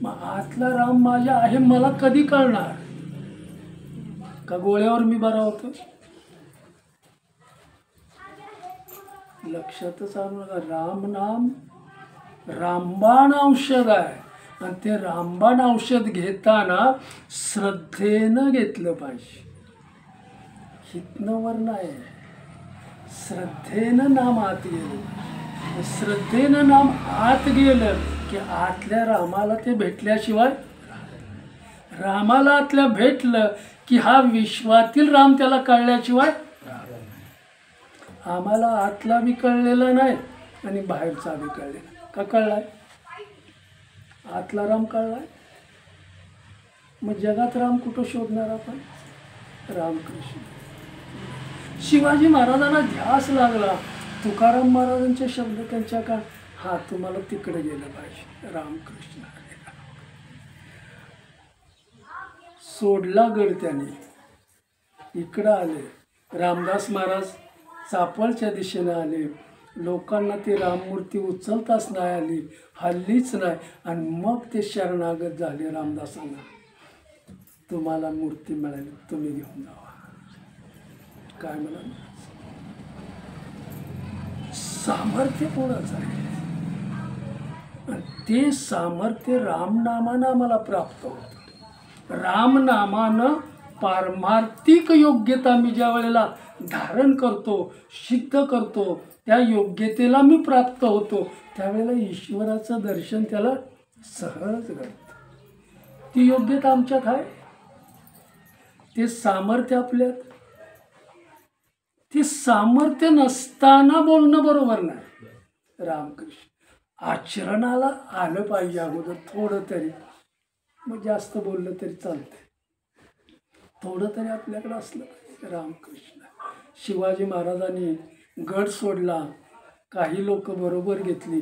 मग आतला राम माझ्या आहे मला कधी कळणार? का गोळ्यावर मी बरा होतो? लक्षातच आणू नका. राम नाम रामबाण औषध आहे, आणि ते रामबाण औषध घेताना श्रद्धेनं घेतलं पाहिजे. हितनं वर नाही, श्रद्धेनं नाम आत गेलं. श्रद्धेनं नाम आत गेलं की आतल्या रामाला ते भेटल्याशिवाय, रामाला आतल्या भेटलं की हा विश्वातील राम त्याला कळल्याशिवाय. आम्हाला आतला बी कळलेला नाही आणि बाहेरचा बी कळलेला. का कळलाय? आतला राम कळलाय. मग जगात राम कुठं शोधणार आपण? रामकृष्ण. शिवाजी महाराजांना ध्यास लागला. तुकाराम महाराजांचे शब्द त्यांच्या का, हा तुम्हाला तिकडे गेलं पाहिजे. रामकृष्ण. सोडला गड त्याने, इकडं आले. रामदास महाराज चापळच्या दिशेने आले. लोकांना ती राममूर्ती उचलताच नाही आली, हल्लीच नाही. आणि मग ते शरणागत झाले रामदासांना. तुम्हाला मूर्ती मिळाली, तुम्ही घेऊन जावा. काय म्हणाल? सामर्थ्य कोणाचं आहे? आणि ते सामर्थ्य रामनामानं आम्हाला प्राप्त होतं. रामनामानं पारमार्थिक योग्यता मी ज्या वेळेला धारण करतो, सिद्ध करतो, त्या योग्यतेला मी प्राप्त होतो, त्यावेळेला ईश्वराचं दर्शन त्याला सहज घडतं. ती योग्यता आमच्यात आहे, ते सामर्थ्य आपल्यात. ते सामर्थ्य नसताना बोलणं बरोबर नाही. रामकृष्ण. आचरणाला आलं पाहिजे अगोदर थोडं तरी, मग जास्त बोललं तरी चालतं. थोडं तरी आपल्याकडं असलं पाहिजे. रामकृष्ण. शिवाजी महाराजांनी गड सोडला, काही लोक बरोबर घेतली,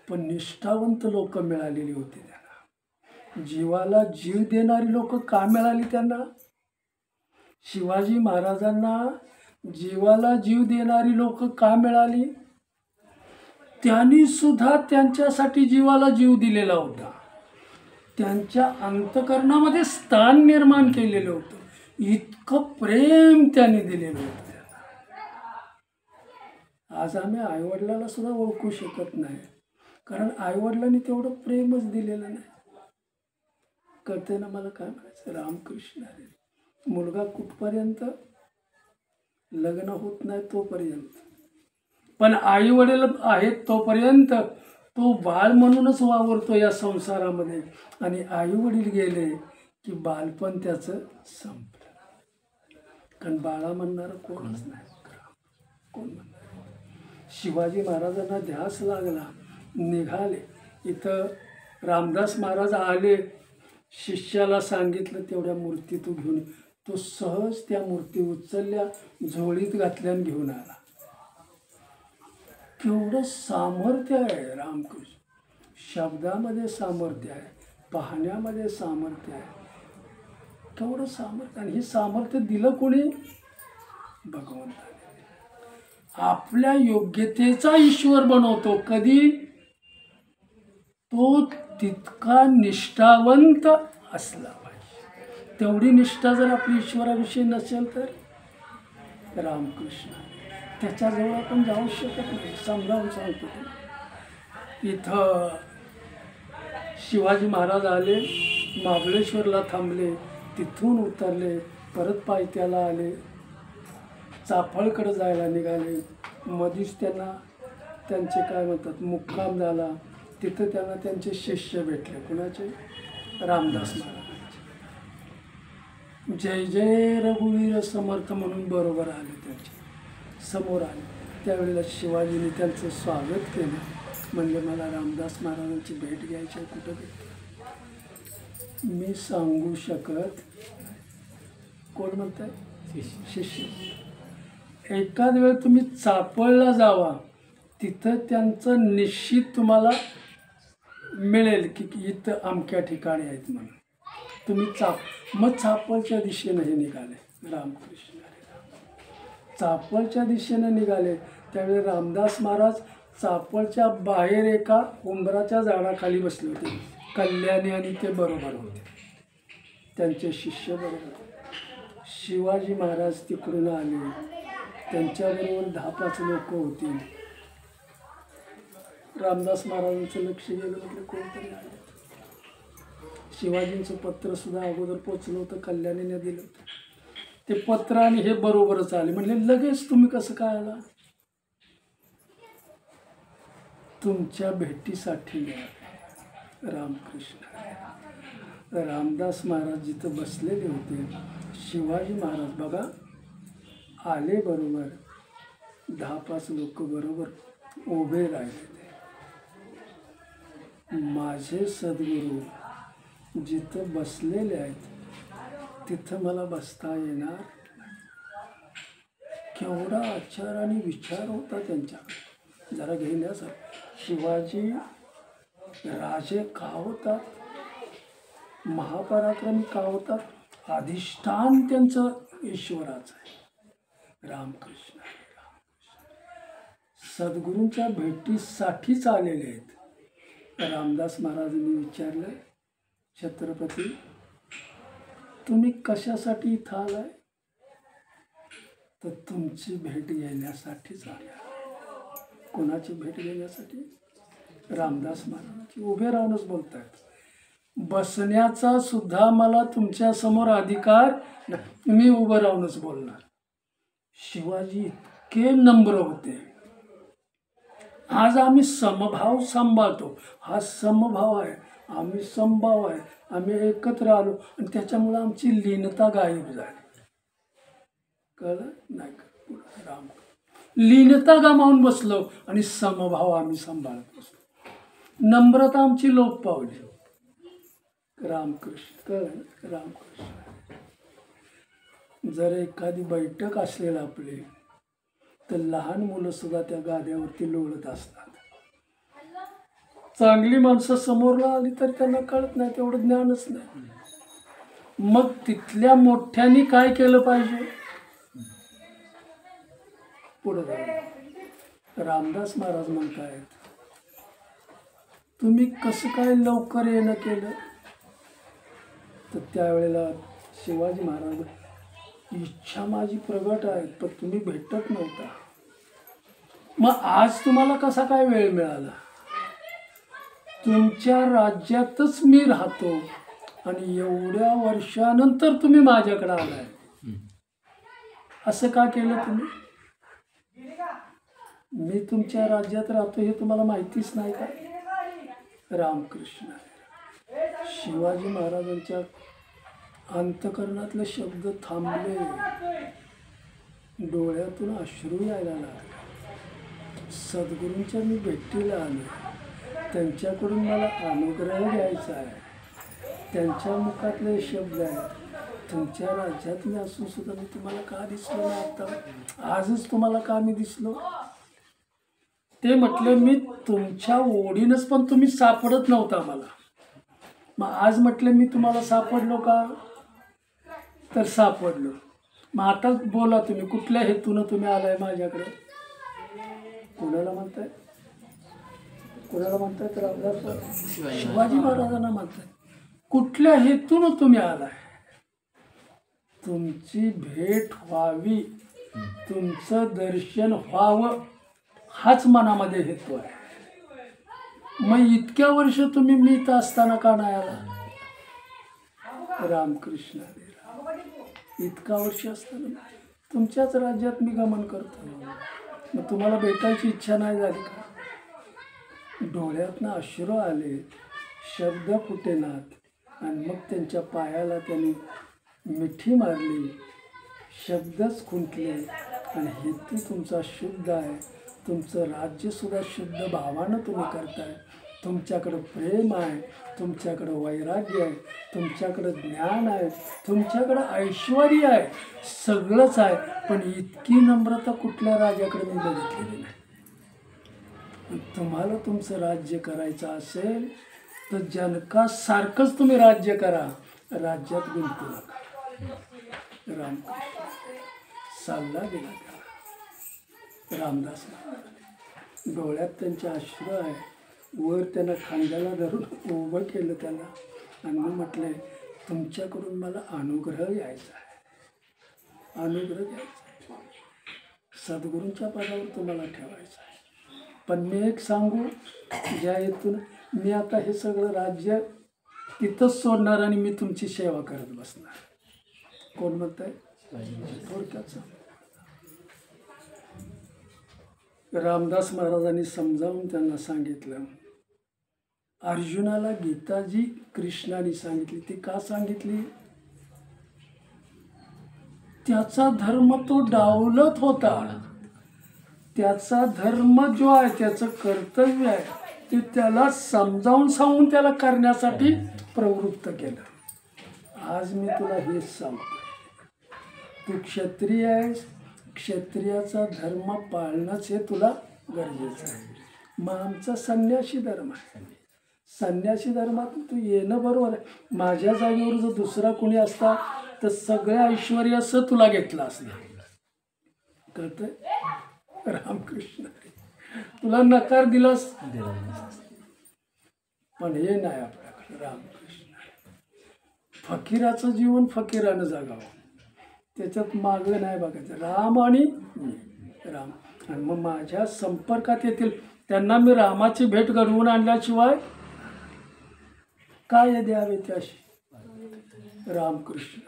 पण निष्ठावंत लोक मिळालेली होती त्यांना. जीवाला जीव देणारी लोक का मिळाली त्यांना? शिवाजी महाराजांना जीवाला जीव देणारी लोक का मिळाली? त्यांनी सुद्धा त्यांच्यासाठी जीवाला जीव दिलेला होता. त्यांच्या अंतःकरणामध्ये स्थान निर्माण केलेलं होतं. इतकं प्रेम त्यांनी दिलेलं होतं. आज आम्ही आईवडिलाला सुद्धा ओळखू शकत नाही, कारण आईवडिलांनी तेवढं प्रेमच दिलेलं नाही. कळते ना मला काय म्हणायचं? रामकृष्ण. मुलगा कुठपर्यंत? लग्न होत नाही तोपर्यंत. पण आई वडील आहेत तोपर्यंत तो बाळ म्हणूनच वावरतो या संसारामध्ये. आणि आई वडील गेले की बालपण त्याचं संपलं. कारण बाळा म्हणणारं कोणच नाही. कोण म्हणणार? शिवाजी महाराजांना ध्यास लागला, निघाले. इथं रामदास महाराज आले, शिष्याला सांगितलं तेवढ्या मूर्ती तू घेऊन. तो सहज त्या मूर्ती उचलल्या, झोळीत घातल्या आणि घेऊन आला. केवढं सामर्थ्य आहे रामकृष्ण. शब्दामध्ये सामर्थ्य आहे, पाहण्यामध्ये सामर्थ्य आहे. केवढं सामर्थ्य. आणि हे सामर्थ्य दिलं कोणी? भगवंताने. आपल्या योग्यतेचा ईश्वर बनवतो. कधी? तो तितका निष्ठावंत असला पाहिजे. तेवढी निष्ठा जर आपली ईश्वराविषयी नसेल तर रामकृष्ण त्याच्याजवळ आपण जाऊ शकत नाही. समजावून सांगतो. इथं शिवाजी महाराज आले, महाबळेश्वरला थांबले, तिथून उतरले, परत पायथ्याला आले, चाफळकडे जायला निघाले. मधीच त्यांना त्यांचे काय म्हणतात मुक्काम झाला. तिथं त्यांना त्यांचे शिष्य भेटले. कुणाचे? रामदास महाराजांचे. जय जय रघुवीर समर्थ म्हणून बरोबर आले, त्यांच्या समोर आले. त्यावेळेला शिवाजीने त्यांचं स्वागत केलं. म्हणजे मला रामदास महाराजांची भेट घ्यायची. कुठं भेट? मी सांगू शकत. कोण म्हणताय? शिष्य. एखाद वेळ तुम्ही चापळला जावा, तिथं त्यांचं निश्चित तुम्हाला मिळेल की इथं अमक्या ठिकाणी आहेत म्हणून. तुम्ही मग चापळच्या दिशेनं हे निघाले रामकृष्ण हरी राम. चापळच्या दिशेनं निघाले त्यावेळी रामदास महाराज चापळच्या बाहेर एका उंबराच्या झाडाखाली बसले होते. कल्याणी आणि ते बरोबर होते, त्यांचे शिष्य बरोबर. शिवाजी महाराज तिकडून आले, त्यांच्याबरोबर 10-5 लोक होती. रामदास महाराजांचं लक्ष गेलं, म्हटलं कोणतरी आले. शिवाजींचं पत्र सुद्धा अगोदर पोचलं होतं, कल्याणीने दिलं होतं ते पत्र, आणि हे बरोबरच आले. म्हणले लगेच तुम्ही कसं काय आला? तुमच्या भेटीसाठी रामकृष्ण. रामदास महाराज जिथं बसलेले होते, शिवाजी महाराज बघा आले बरोबर, 10-5 लोक बरोबर उभे राहिले. माझे सद्गुरू जिथं बसलेले आहेत तिथं मला बसता येणार? केवढा आचार आणि विचार होता त्यांच्याकडे जरा घेण्यासाठी. शिवाजी राजे का होतात, महापराक्रमी का होतात? अधिष्ठान त्यांचं ईश्वराचं आहे. रामकृष्ण सद्गुरूंच्या भेटीसाठीच आलेले आहेत. रामदास महाराजांनी विचारलं, छत्रपती तुम्ही कशासाठी इथं आलाय? तर तुमची भेट घेण्यासाठीच आल्या. कोणाची भेट घेण्यासाठी? रामदास महाराजांची. उभे राहूनच बोलतायत. बसण्याचा सुद्धा मला तुमच्या समोर अधिकार, मी उभं राहूनच बोलणार. शिवाजी इतके नम्र होते. आज आम्ही समभाव सांभाळतो, हा समभाव आहे, आम्ही समभाव आहे, आम्ही एकत्र आलो आणि त्याच्यामुळं आमची लीनता गायब झाली. कळलं नाही का? राम लीनता गमावून बसलो आणि समभाव आम्ही सांभाळत बसलो. नम्रता आमची लोप पावली. रामकृष्ण. कळलं? रामकृष्ण. जर एखादी बैठक असेल आपली, तर लहान मुलं सुद्धा त्या गाद्यावरती लोळत असतात. चांगली माणसं समोरला आली तर त्यांना कळत नाही, तेवढं ज्ञानच नाही. मग तिथल्या मोठ्यांनी काय केलं पाहिजे? पुढे जाऊ. रामदास महाराज म्हणतायत, तुम्ही कसं काय लवकर येणं केलं? तर त्यावेळेला शिवाजी महाराज, इच्छा माझी प्रगट आहे, पण तुम्ही भेटत नव्हता. मग आज तुम्हाला कसा काय वेळ मिळाला? तुमच्या राज्यातच मी राहतो आणि एवढ्या वर्षानंतर तुम्ही माझ्याकडे आलाय. असं का केलं तुम्ही? मी तुमच्या राज्यात राहतो हे तुम्हाला माहितीच नाही का? रामकृष्ण. शिवाजी महाराजांच्या अंतकरणातले शब्द थांबले, डोळ्यातून अश्रू यायला लागले. सद्गुरूंच्या मी भेटीला आलो, त्यांच्याकडून मला अनुग्रह घ्यायचा आहे. त्यांच्या मुखातले शब्द आहेत, तुमच्या राज्यात मी असून सुद्धा मी तुम्हाला का दिसलो नाही? आता आजच तुम्हाला का मी दिसलो? ते म्हटलं मी तुमच्या ओढीनच, पण तुम्ही सापडत नव्हता मला. मग आज म्हटलं मी तुम्हाला सापडलो का? तर सापडलो. मग आता बोला, तुम्ही कुठल्या हेतूनं तुम्ही आलाय माझ्याकडे? कोणाला म्हणताय? कोणाला म्हणताय? तर रामदास शिवाजी महाराजांना म्हणताय. कुठल्या हेतूनं तुम्ही आलाय? तुमची भेट व्हावी, तुमचं दर्शन व्हावं, हाच मनामध्ये हेतू आहे. मग इतक्या वर्ष तुम्ही मी इथं असताना का नाही आला? रामकृष्ण. इतका वर्ष असताना तुमच्याच राज्यात मी गमन करतो, मग तुम्हाला भेटायची इच्छा नाही झाली का? डोळ्यातनं अश्रू आले, शब्द फुटेनात, आणि मग त्यांच्या पायाला त्यांनी मिठी मारली, शब्दच खुंटले. आणि हेतू तुमचा शुद्ध आहे, तुमचं राज्यसुद्धा शुद्ध भावानं तुम्ही करताय. तुमच्याकडं प्रेम आहे, तुमच्याकडं वैराग्य आहे, तुमच्याकडं ज्ञान आहे, तुमच्याकडं ऐश्वर्य आहे, सगळंच आहे. पण इतकी नम्रता कुठल्या राजाकडे मी बघितलेली नाही. तुम्हाला तुमचं राज्य करायचं असेल तर जनकासारखंच तुम्ही राज्य करा, राज्यात गुंतू नका. रामकृष्ण सल्ला दिला त्याला. रामदास महाराज डोळ्यात त्यांचे अश्रू आहे, वर त्यांना खांद्याला धरून उभं केलं त्याला आणि म्हटलंय, तुमच्याकडून मला अनुग्रह यायचा आहे, अनुग्रह घ्यायचा आहे, सद्गुरूंच्या पदावर तुम्हाला ठेवायचं आहे. पण मी एक सांगू, ज्या हेतून मी आता हे सगळं राज्य तिथंच सोडणार आणि मी तुमची सेवा करत बसणार. कोण म्हणत आहे? थोडक्यात रामदास महाराजांनी समजावून त्यांना सांगितलं. अर्जुनाला गीताजी कृष्णाने सांगितली. ती का सांगितली? त्याचा धर्म तो डावलत होता. त्याचा धर्म जो आहे, त्याचं कर्तव्य आहे, ते त्याला समजावून सांगून त्याला करण्यासाठी प्रवृत्त केलं. आज मी तुला हेच सांगतो, तू क्षत्रिय आहेस, क्षत्रियाचा धर्म पाळणंच हे तुला गरजेचं आहे. मग आमचा संन्यासी धर्म आहे. संन्यासी धर्मात तू येणं बरोबर आहे. माझ्या जागेवर जर दुसरा कोणी असता तर सगळ्या ऐश्वर्याचं तुला घेतलं असलं. कळतंय? रामकृष्ण तुला नकार दिलास, पण हे नाही आपल्याकडे. रामकृष्ण फकीराचं जीवन फकीरानं जगावं, त्याच्यात मागं नाही बघायचं. राम आणि मी, राम. आणि मग माझ्या संपर्कात येतील त्यांना मी रामाची भेट घडवून आणल्याशिवाय काय द्यावे त्याशी. रामकृष्ण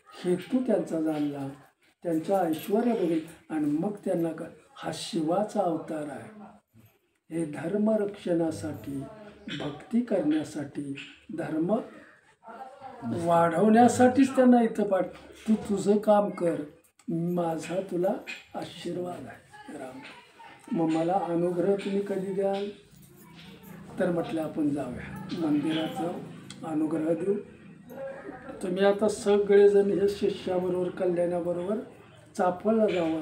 हेतू त्यांचा जाणला, त्यांचं ऐश्वर्य बघितलं आणि मग त्यांना हा शिवाचा अवतार आहे, हे धर्मरक्षणासाठी, भक्ती करण्यासाठी, धर्म वाढवण्यासाठीच त्यांना इथं पाठ. तू तुझं काम कर, माझा तुला आशीर्वाद आहे. राम. मग मला अनुग्रह तुम्ही कधी द्याल? तर म्हटलं आपण जाऊया मंदिराचं अनुग्रह देऊ. तुम्ही आता सगळेजण हे शिष्याबरोबर कल्याणाबरोबर चाफळला जावा.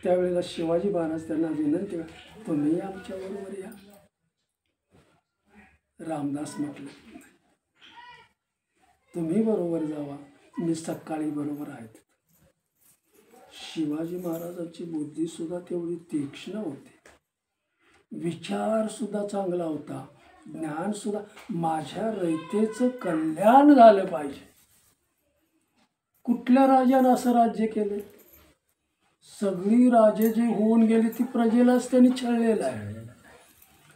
त्यावेळेला शिवाजी महाराज त्यांना विनंती करा, तुम्ही आमच्याबरोबर या. रामदास म्हटलं, तुम्ही बरोबर जावा, मी सकाळी बरोबर आहे. शिवाजी महाराजांची बुद्धी सुद्धा तेवढी तीक्ष्ण होती, विचार सुद्धा चांगला होता, ज्ञान सुद्धा. माझ्या रयतेचं कल्याण झालं पाहिजे. कुठल्या राजानं असं राज्य केलं? सगळी राजे जे होऊन गेली ती प्रजेलाच त्यांनी छळलेला आहे.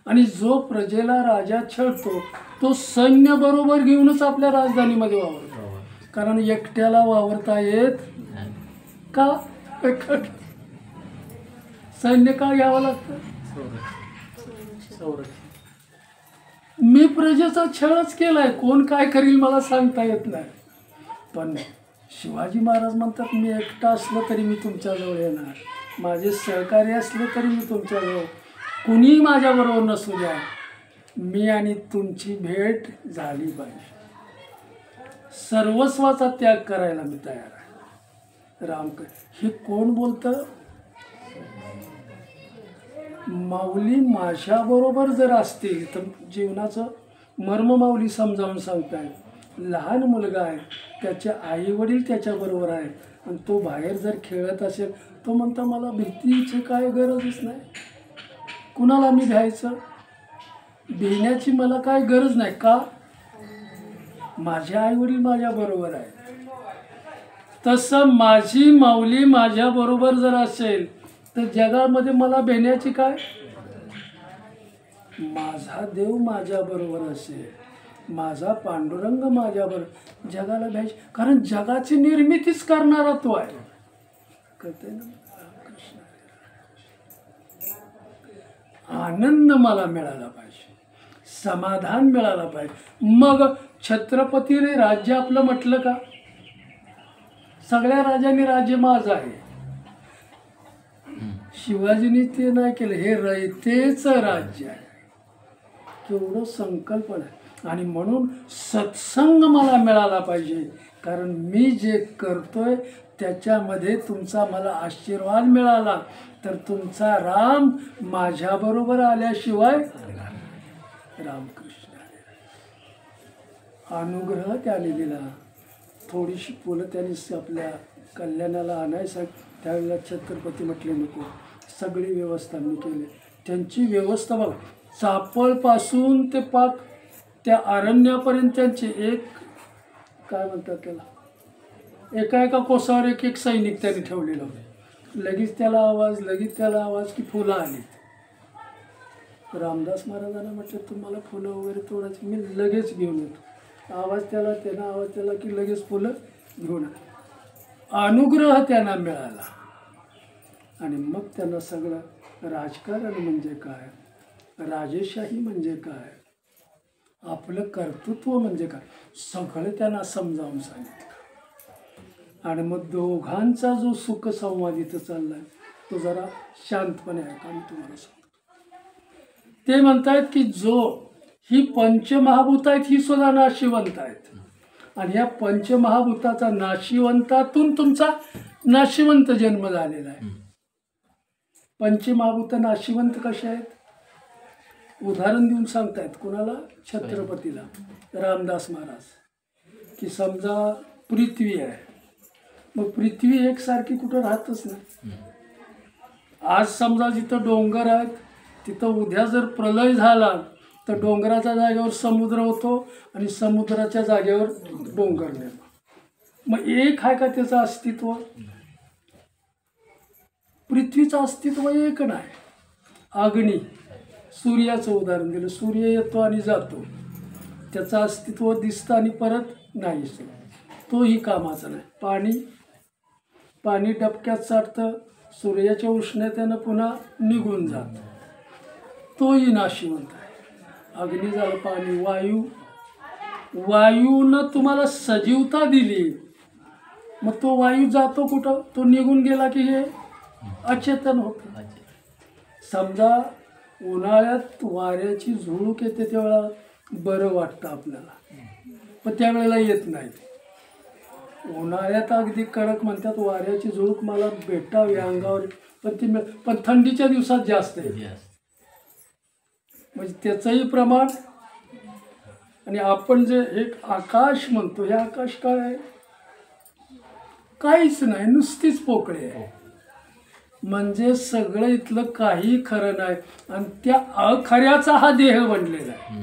आणि जो प्रजेला राजा छळतो तो सैन्य बरोबर घेऊनच आपल्या राजधानीमध्ये वावरतो. कारण एकट्याला वावरता येत का? सैन्य का घ्यावं लागतं? मी प्रजेचा छळच केलाय, कोण काय करील मला सांगता येत नाही. पण शिवाजी महाराज म्हणतात, मी एकटा असलं तरी मी तुमच्याजवळ येणार, माझे सहकारी असले तरी मी तुमच्याजवळ, कुणी माझ्याबरोबर नसू द्या, मी आणि तुमची भेट झाली पाहिजे. सर्वस्वाचा त्याग करायला मी तयार आहे. हे कोण बोलतं? माऊली माझ्याबरोबर जर असतील तर जीवनाचं मर्म माऊली समजावून सांगतायत. लहान मुलगा आहे, त्याचे आई वडील त्याच्याबरोबर आहे आणि तो बाहेर जर खेळत असेल, तो म्हणता मला भीतीची काय गरजच नाही, कुणाला मी भ्यायचं? भिण्याची मला काय गरज नाही. का? माझे आई वडील माझ्याबरोबर आहे. तसं माझी माऊली माझ्याबरोबर जर असेल तर जगामध्ये मला भेण्याची काय? माझा देव माझ्याबरोबर असेल, माझा पांडुरंग माझ्याबरोबर, जगाला भ्यायची. कारण जगाची निर्मितीच करणारा तो आहे. कळतंय ना? आनंद मला मिळाला पाहिजे, समाधान मिळालं पाहिजे. मग छत्रपतीने राज्य आपलं म्हटलं का? सगळ्या राजांनी राज्य माझं आहे. शिवाजीने ते नाही केलं, हे रयतेचं राज्य आहे. केवढं संकल्पना आहे. आणि म्हणून सत्संग मला मिळाला पाहिजे, कारण मी जे करतोय त्याच्यामध्ये तुमचा मला आशीर्वाद मिळाला तर तुमचा राम माझ्याबरोबर आल्याशिवाय रामकृष्ण अनुग्रह त्याने दिला. थोडीशी फुलं त्यांनी आपल्या कल्याणाला आणाय सांग. त्यावेळेला छत्रपती म्हटले नको, सगळी व्यवस्था मी केली. त्यांची व्यवस्था बघा, चापळपासून ते पाक त्या अरण्यापर्यंत त्यांचे एक काय म्हणतात त्याला, एका एका कोसावर एक एक सैनिक त्यांनी ठेवलेलं होतं. लगेच त्याला आवाज की फुलं आली. रामदास महाराजांना म्हटलं तुम्हाला फुलं वगैरे तोडायची, मी लगेच घेऊन येतो. आवाज त्याला की लगेच फुलं घेऊन आले. अनुग्रह त्यांना मिळाला. आणि मग त्यांना सगळं राजकारण म्हणजे काय, राजेशाही म्हणजे काय, आपलं कर्तृत्व म्हणजे काय, सगळं त्यांना समजावून सांगितलं. आणि मग दोघांचा जो सुखसंवाद इथं चाललाय तो जरा शांतपणे ऐका, मी तुम्हाला सांगतो. ते म्हणतायत की जो ही पंचमहाभूत आहेत ही सुद्धा नाशिवंत आहेत, आणि या पंचमहाभूताचा नाशिवंतातून तुमचा नाशिवंत जन्म झालेला आहे. पंचमहाभूत नाशिवंत कसे आहेत, उदाहरण देऊन सांगतायत. कुणाला? छत्रपतीला रामदास महाराज. की समजा पृथ्वी आहे, मग पृथ्वी एकसारखी कुठं राहतच नाही. आज समजा जिथं डोंगर आहेत तिथं उद्या जर प्रलय झाला तर डोंगराच्या जागेवर समुद्र होतो आणि समुद्राच्या जागेवर डोंगर निर्माण. मग एक आहे का त्याचं अस्तित्व? पृथ्वीचं अस्तित्व एक नाही. अग्नी, सूर्याचं उदाहरण दिलं, सूर्य येतो आणि जातो, त्याचं अस्तित्व दिसतं आणि परत नाही, तोही कामाचा नाही. पाणी डबक्यात साठतं, सूर्याच्या उष्णतेनं पुन्हा निघून जातं, तोही नाशिवंत आहे. अग्नी झालं, पाणी, वायूनं तुम्हाला सजीवता दिली, मग तो वायू जातो कुठं? तो निघून गेला की हे अचेतन होतं. समजा उन्हाळ्यात वाऱ्याची झुळूक येते त्यावेळेला बरं वाटतं आपल्याला, पण त्यावेळेला येत नाही. उन्हाळ्यात अगदी कडक म्हणतात वाऱ्याची झुळूक मला भेटावी अंगावर, पण थंडीच्या दिवसात जास्त आहे. म्हणजे त्याचंही प्रमाण. आणि आपण जे एक आकाश म्हणतो, हे आकाश काय आहे? काहीच नाही, नुसतीच पोकळी आहे. म्हणजे सगळं इथलं काही खरं नाही, आणि त्या अखऱ्याचा हा देह बनलेला आहे.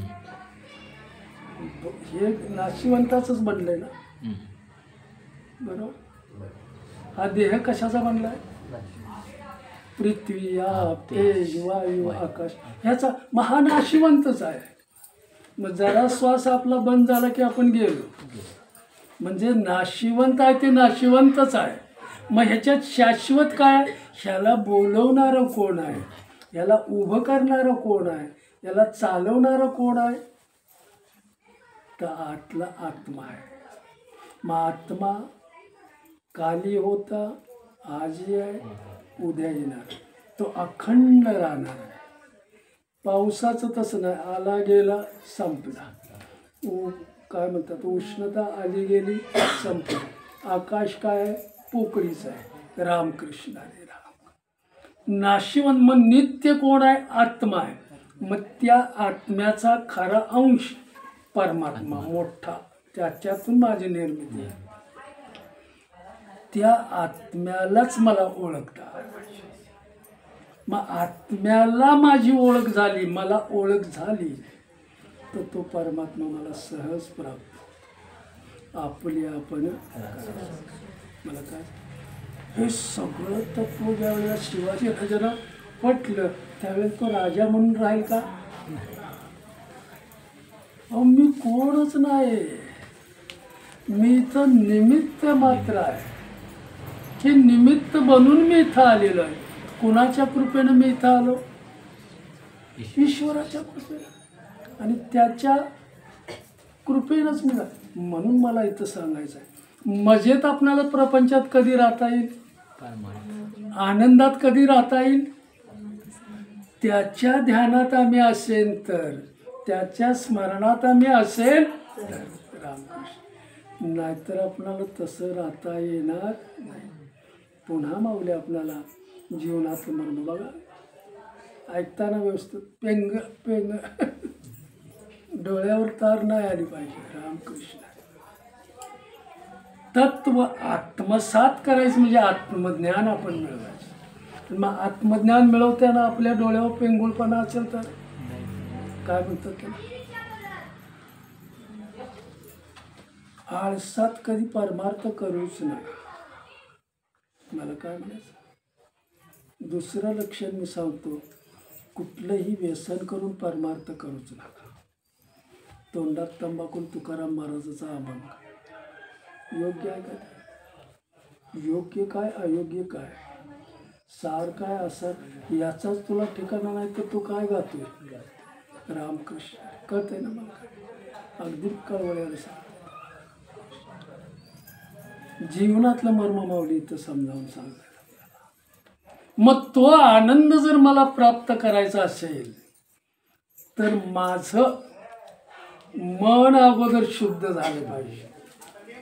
हे नाशिवंताचंच बनलंय ना, बरोबर? हा देह कशाचा बनलाय? पृथ्वी, आप, तेज, वायू, आकाश, ह्याचा महानाशिवंतच आहे. मग जरा श्वास आपला बंद झाला की आपण गेलो. म्हणजे नाशिवंत आहे ते नाशिवंतच आहे. मग ह्याच्यात शाश्वत काय? ह्याला बोलवणारं कोण आहे, ह्याला उभं करणारं कोण आहे, ह्याला चालवणारं कोण आहे? तर आतला आत्मा आहे. मग आत्मा काली होता, आजही आहे, उद्या येणार, तो अखंड राहणार आहे. पावसाचं तसं नाही, आला गेला संपला. काय म्हणतात, उष्णता आली गेली संपली. आकाश काय आहे? पोकळीचं आहे. रामकृष्ण हरे राम. नाशिवंत मग नित्य कोण आहे? आत्मा आहे. मग त्या आत्म्याचा खरा अंश परमात्मा मोठा, त्याच्यातून माझी निर्मिती आहे. त्या आत्म्यालाच मला ओळखता. मग आत्म्याला माझी ओळख झाली, मला ओळख झाली, तर तो परमात्मा मला सहज प्राप्त. आपली आपण मला काय हे सगळं तत्व ज्यावेळेला शिवाजी राजाला पटलं त्यावेळेस तो राजा म्हणून राहील का? अहो मी कोणच नाही, मी तर निमित्त मात्र आहे. हे निमित्त बनून मी इथं आलेलो आहे. कुणाच्या कृपेनं मी इथं आलो? ईश्वराच्या कृपेनं, आणि त्याच्या कृपेनंच मी. म्हणून मला इथं सांगायचं आहे, मजेत आपणाला प्रपंचात कधी राहता येईल, आनंदात कधी राहता येईल, त्याच्या ध्यानात आम्ही असेल तर त्याच्या स्मरणात आम्ही असेल रामकृष्ण, नाहीतर आपणाला तसं राहता येणार नाही. पुन्हा माऊली आपल्याला जीवनातलं मर्म बघा, ऐकताना व्यवस्थित पेंग पेंग डोळ्यावर तार नाही आली पाहिजे. रामकृष्ण, तत्व आत्मसात करायचं म्हणजे आत्मज्ञान आपण मिळवायचं. मग आत्मज्ञान मिळवताना आपल्या डोळ्यावर पेंगुळपणा असेल तर काय म्हणतात त्याला, आळसात कधी परमार्थ करूच नाही. मला काय म्हणायचं, दुसरं लक्षण मी सांगतो, कुठलंही व्यसन करून परमार्थ करूच नका. तोंडात तंबाखू तुकाराम महाराजाचा अभंग योग्य आहे का? योग्य काय अयोग्य काय, सार काय असर याचाच तुला ठिकाणा नाही तर तू काय गातोय. रामकृष्ण, कळतंय ना मला, अगदी कळवळ्याला सांग. जीवनातलं मर्म माऊली इथं समजावून सांगतात. मग तो आनंद जर मला प्राप्त करायचा असेल तर माझं मन अगोदर शुद्ध झालं पाहिजे,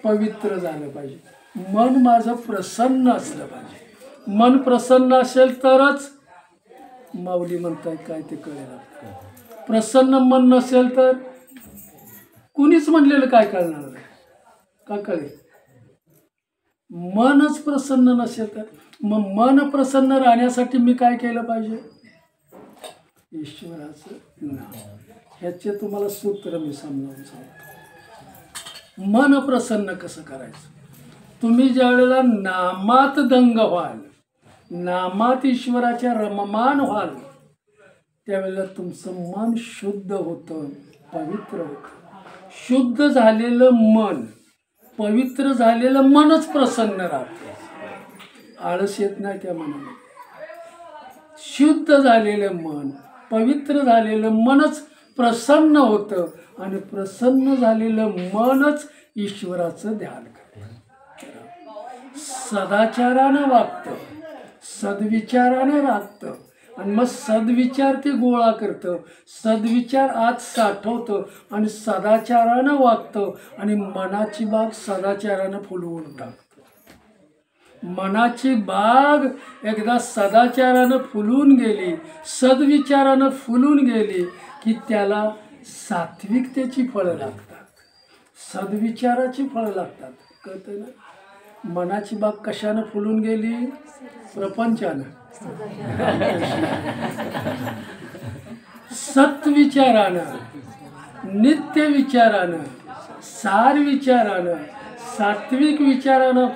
पवित्र झालं पाहिजे. मन माझं प्रसन्न असलं पाहिजे. मन प्रसन्न असेल तरच माऊली म्हणताय काय ते कळेल. प्रसन्न मन नसेल तर कुणीच म्हणलेलं काय कळणार नाही, का कळेल. मनच प्रसन्न नसेल तर मग मन प्रसन्न राहण्यासाठी मी काय केलं पाहिजे, ईश्वराचं नाम. ह्याचे तुम्हाला सूत्र मी समजावून सांगतो. मन प्रसन्न कसं करायचं, तुम्ही ज्या वेळेला नामात दंग व्हाल, नामात ईश्वराच्या रममान व्हाल, त्यावेळेला तुमचं मन शुद्ध होतं, पवित्र होतं. शुद्ध झालेलं मन, पवित्र झालेलं मनच प्रसन्न राहतं. आळस येत नाही त्या मनाला. शुद्ध झालेलं मन, पवित्र झालेलं मनच प्रसन्न होतं आणि प्रसन्न झालेलं मनच ईश्वराचं ध्यान करतं. सदाचारानं वागतं, सद्विचारानं राहतं आणि मग सद्विचार ते गोळा करतं, सद्विचार आत साठवतं आणि सदाचारानं वागतं आणि मनाची बाग सदाचारानं फुलवून टाकतं. मनाची बाग एकदा सदाचारानं फुलून गेली, सद्विचारानं फुलून गेली की त्याला सात्विकतेची फळं लागतात, सद्विचाराची फळं लागतात. कळतं ना. मनाची बाग कशानं फुलून गेली, प्रपंचानं, सत्विचारानं, नित्य विचारानं, सार विचारानं, सात्विक विचारानं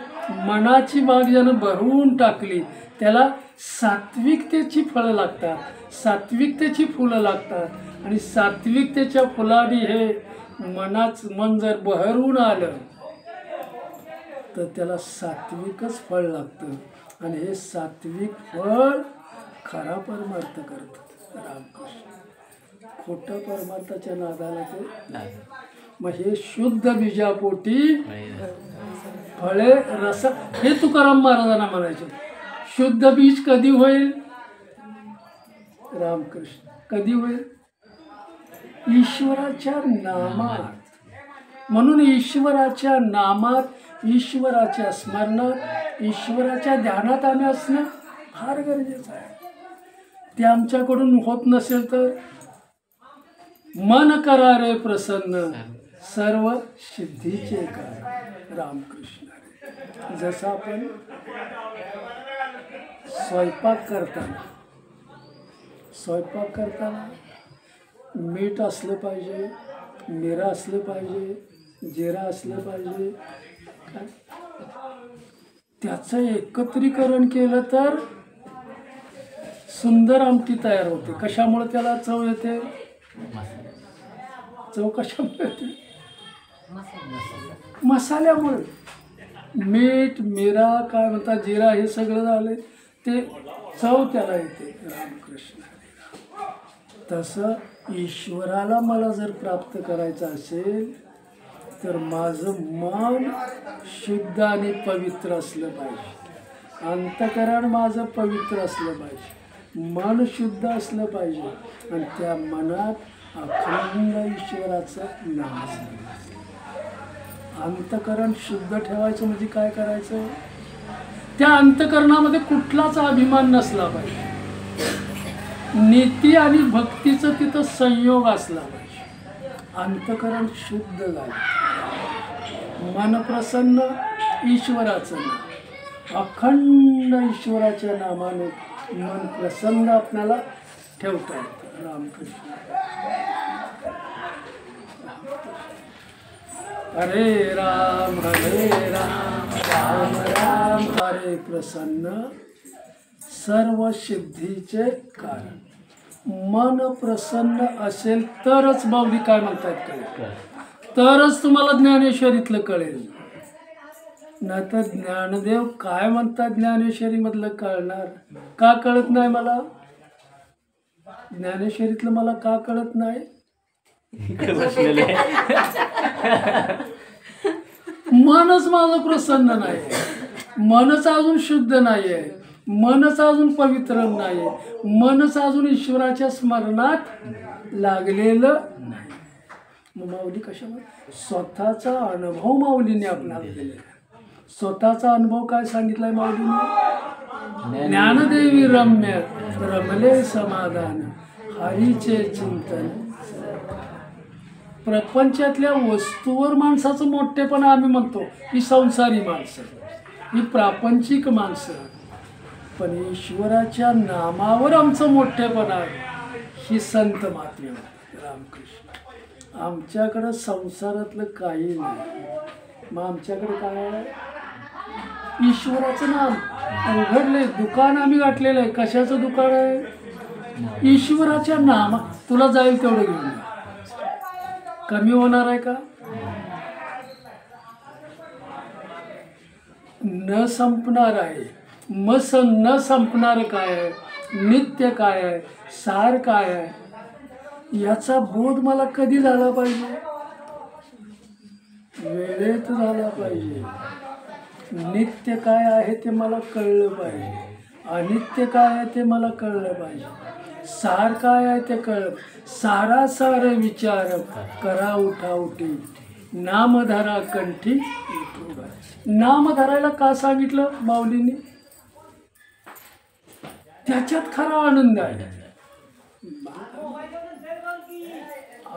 मनाची बाग ज्यानं भरवून टाकली त्याला सात्विकतेची फळं लागतात, सात्विकतेची फुलं लागतात. आणि सात्विकतेच्या फुलाने हे मन जर बहरून आलं तर त्याला सात्विकच फळ लागतं आणि हे सात्विक फळ खरा परमार्थ करतं. रामकृष्ण, खोटं परमार्थाच्या नादाला ते. मग हे शुद्ध बीजापोटी फळे रस, हे तुकाराम महाराजांना म्हणायचे. शुद्ध बीज कधी होईल, रामकृष्ण, कधी होईल, ईश्वराच्या नामात. म्हणून ईश्वराच्या नामात, ईश्वराच्या स्मरणात, ईश्वराच्या ध्यानात आम्ही असणं फार गरजेचं आहे. ते आमच्याकडून होत नसेल तर मन करा रे प्रसन्न, सर्व सिद्धीचे कर. रामकृष्ण, जसं आपण स्वयंपाक करताना मीठ असलं पाहिजे, मिरा असलं पाहिजे, जिरा असलं पाहिजे. काय त्याचं एकत्रीकरण केलं तर सुंदर आमटी तयार होते. कशामुळे त्याला चव येते, चव कशामुळे येते, मसाल्यामुळे. मीठ, मिरा, काय म्हणतात, जिरा, हे सगळं झालं ते चव त्याला येते. रामकृष्ण. तसं ईश्वराला मला जर प्राप्त करायचं असेल तर माझं मन शुद्ध आणि पवित्र असलं पाहिजे, अंतःकरण माझं पवित्र असलं पाहिजे, मन शुद्ध असलं पाहिजे आणि त्या मनात अखंड ईश्वराचं नाम सांगायचं. अंतकरण शुद्ध ठेवायचं म्हणजे काय करायचं? त्या अंतकरणामध्ये कुठलाच अभिमान नसला पाहिजे. नीती आणि भक्तीचं तिथं संयोग असला पाहिजे. अंतकरण शुद्ध झालं, मन प्रसन्न, ईश्वराचं नाम, अखंड ईश्वराच्या नामाने मन प्रसन्न आपल्याला ठेवता येतं. रामकृष्ण. हरे राम राम राम हरे प्रसन्न. सर्व सिद्धीचे कारण. मन प्रसन्न असेल तरच माऊली काय म्हणतात कळेल, तरच तुम्हाला ज्ञानेश्वरीतलं कळेल. नाहीतर ज्ञानदेव काय म्हणतात ज्ञानेश्वरीमधलं कळणार? का कळत नाही मला? ज्ञानेश्वरीतलं मला का कळत नाही? मनच माझं प्रसन्न नाही, मनच अजून शुद्ध नाही आहे, मनच अजून पवित्र नाही, मनच अजून ईश्वराच्या स्मरणात लागलेलं नाही. मग माऊली कशावर? स्वतःचा अनुभव माऊलीने आपल्याला दिलेला. स्वतःचा अनुभव काय सांगितलाय माऊलीने? ज्ञानदेवी रम्य रमले समाधान हरीचे चिंतन. प्रपंचातल्या वस्तूवर माणसाचं मोठेपण आम्ही म्हणतो, ही संसारी माणसं, ही प्रापंचिक माणसं. पण ईश्वराच्या नामावर आमचं मोठेपण आहे, ही संत महात्मे. रामकृष्ण. आमच्याकडं संसारातलं काही नाही. मग आमच्याकडे काय आहे? ईश्वराचं नाम. उघडले दुकान आम्ही गाठलेलं आहे. कशाचं दुकान आहे? ईश्वराच्या नाम. तुला जाईल तेवढं घेऊन जा. कमी होणार आहे का? न संपणार आहे. न संपणार काय आहे? नित्य काय आहे? सार काय आहे? याचा बोध मला कधी झाला पाहिजे? वेळेत झाला पाहिजे. नित्य काय आहे ते मला कळलं पाहिजे, अनित्य काय आहे ते मला कळलं पाहिजे, सार काय आहे ते कळलं. सारासार विचार करा उठा उठी, नामधरा कंठी. नाम धरायला का सांगितलं माऊलींनी? त्याच्यात खरा आनंद आहे.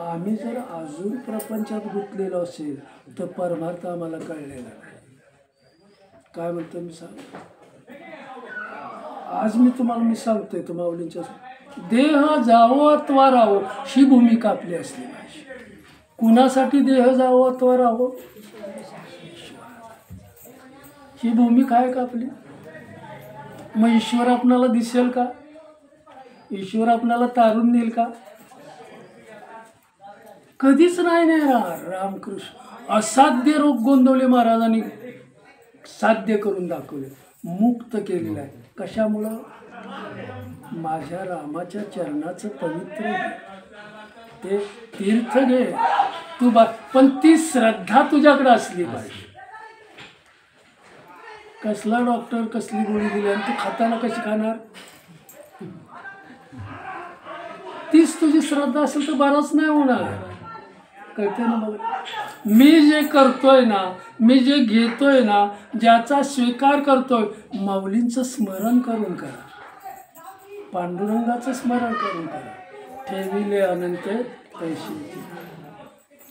आम्ही जर अजून प्रपंचात गुंतलेलो असेल तर परमार्थ आम्हाला कळलेला नाही. काय म्हणतो मी सांग? आज मी सांगतोय तो माऊलींच्या, देह जावो अथवा राहो ही भूमिका आपली असली पाहिजे. कुणासाठी देह जावो अथवा राहो? ही भूमिका आहे का आपली? मग ईश्वर आपणाला दिसेल का? ईश्वर आपणाला तारून नेईल का? कधीच नाही नेणार. रामकृष्ण. असाध्य रोग गोंदवले महाराजांनी साध्य करून दाखवले, मुक्त केलेलं आहे. कशामुळं? माझ्या रामाच्या चरणाचं पवित्र ते तीर्थ घे तू पण ती श्रद्धा तुझ्याकडे असली पाहिजे. कसला डॉक्टर कसली गोळी दिली आणि तू खाताना कशी खाणार? तीच तुझी श्रद्धा असेल तर बराच नाही होणार. कळते ना मला? मी जे करतोय ना, मी जे घेतोय ना, ज्याचा स्वीकार करतोय, माऊलींचं स्मरण करून करा, पांडुरंगाचं स्मरण करून करा. ठेविले अनंत पैसे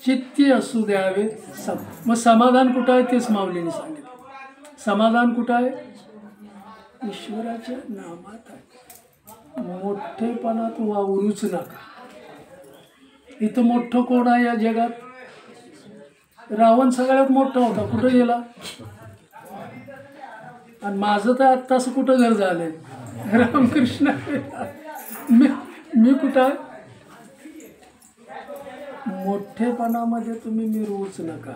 चित्ती असू द्यावे. मग समाधान कुठं आहे? तेच माऊलीने सांगितलं. समाधान कुठं आहे? ईश्वराच्या नामात आहे. मोठेपणात वावरूच नका. इथं मोठं कोण आहे या जगात? रावण सगळ्यात मोठा होता, कुठं गेला? आणि माझं तर आत्ताच कुठं घर झालंय? रामकृष्ण. मी कुठं आहे? मोठेपणामध्ये तुम्ही मिरवूच नका.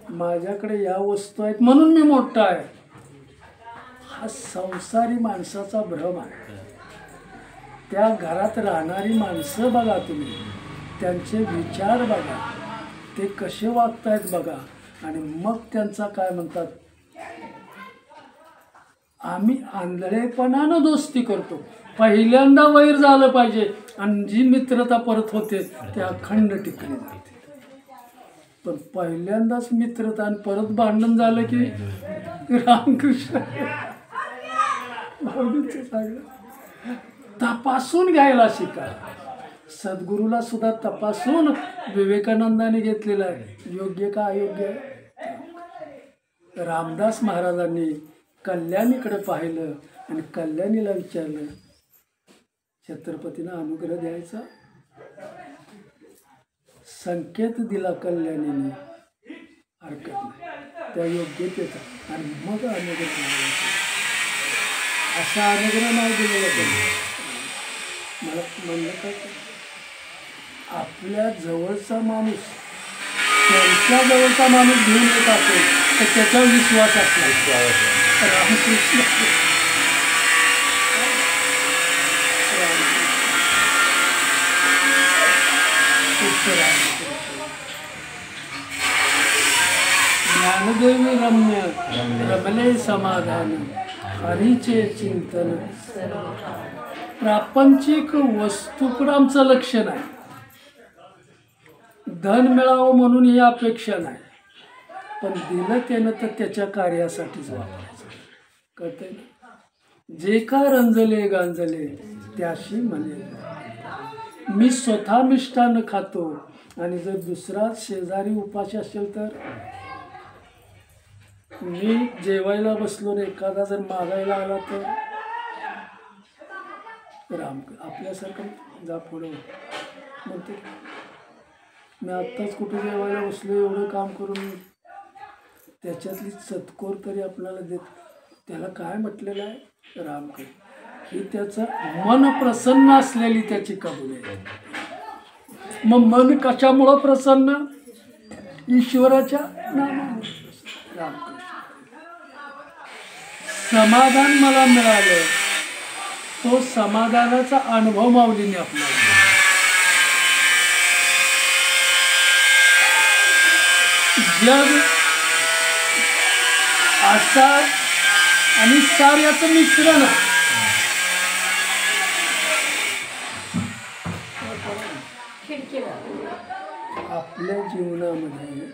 माझ्याकडे या वस्तू आहेत म्हणून मी मोठा आहे, हा संसारी माणसाचा भ्रम आहे. त्या घरात राहणारी माणसं बघा तुम्ही, त्यांचे विचार बघा, ते कसे वागतायत बघा, आणि मग त्यांचा काय म्हणतात, आम्ही आंधळेपणानं दोस्ती करतो. पहिल्यांदा वैर झालं पाहिजे आणि जी मित्रता परत होते ते अखंड टिकली जाते. पण पहिल्यांदाच मित्रता आणि परत भांडण झालं की रामकृष्ण भाऊजींचं सांगलं तपासून घ्यायला शिका. सद्गुरूला सुद्धा तपासून विवेकानंदाने घेतलेलं आहे, योग्य का अयोग्य आहे. रामदास महाराजांनी कल्याणीकडे पाहिलं आणि कल्याणीला विचारलं, छत्रपतींना अनुग्रह द्यायचा. संकेत दिला कल्याणीने, हरकत नाही त्या योग्यतेचा, आणि मग अनुग्रह द्यायचा. असा अनुग्रह नाही दिलेला त्यांनी. मला म्हणलं काय, आपल्या जवळचा माणूस त्यांच्या जवळचा माणूस घेऊन येत असेल तर त्याचा विश्वास असला. रामकृष्ण ज्ञानदेवी रम्य रमले समाधान हरीचे चिंतन. प्रापंचिक वस्तूकडं आमचं लक्ष नाही, धन मिळावं म्हणून ही अपेक्षा नाही, पण दिलं त्यानं तर त्याच्या कार्यासाठीच वापरायचं. कळतंय ना? जे का रंजले गांजले त्याशी म्हणे. मी स्वतः मिष्टान्न खातो आणि जर दुसरा शेजारी उपाशी असेल तर मी जेवायला बसलो ना, एखादा जर मागायला आला तर राम आपल्यासारखं जा पुढं म्हणते. मी आत्ताच कुठे जेवायला बसलो, एवढं काम करून त्याच्यातली चतकोर तरी आपल्याला देत. त्याला काय म्हटलेलं आहे रामकर, ही त्याचं मन प्रसन्न असलेली त्याची कबूल आहे. मग मन कशामुळं प्रसन्न? ईश्वराच्या नामामुळे. रामकृष्ण समाधान मला मिळालं, तो समाधानाचा अनुभव माऊलीने आपल्याला. जग आसार आणि सार याचं मिश्रण आहे. आपल्या जीवनामध्ये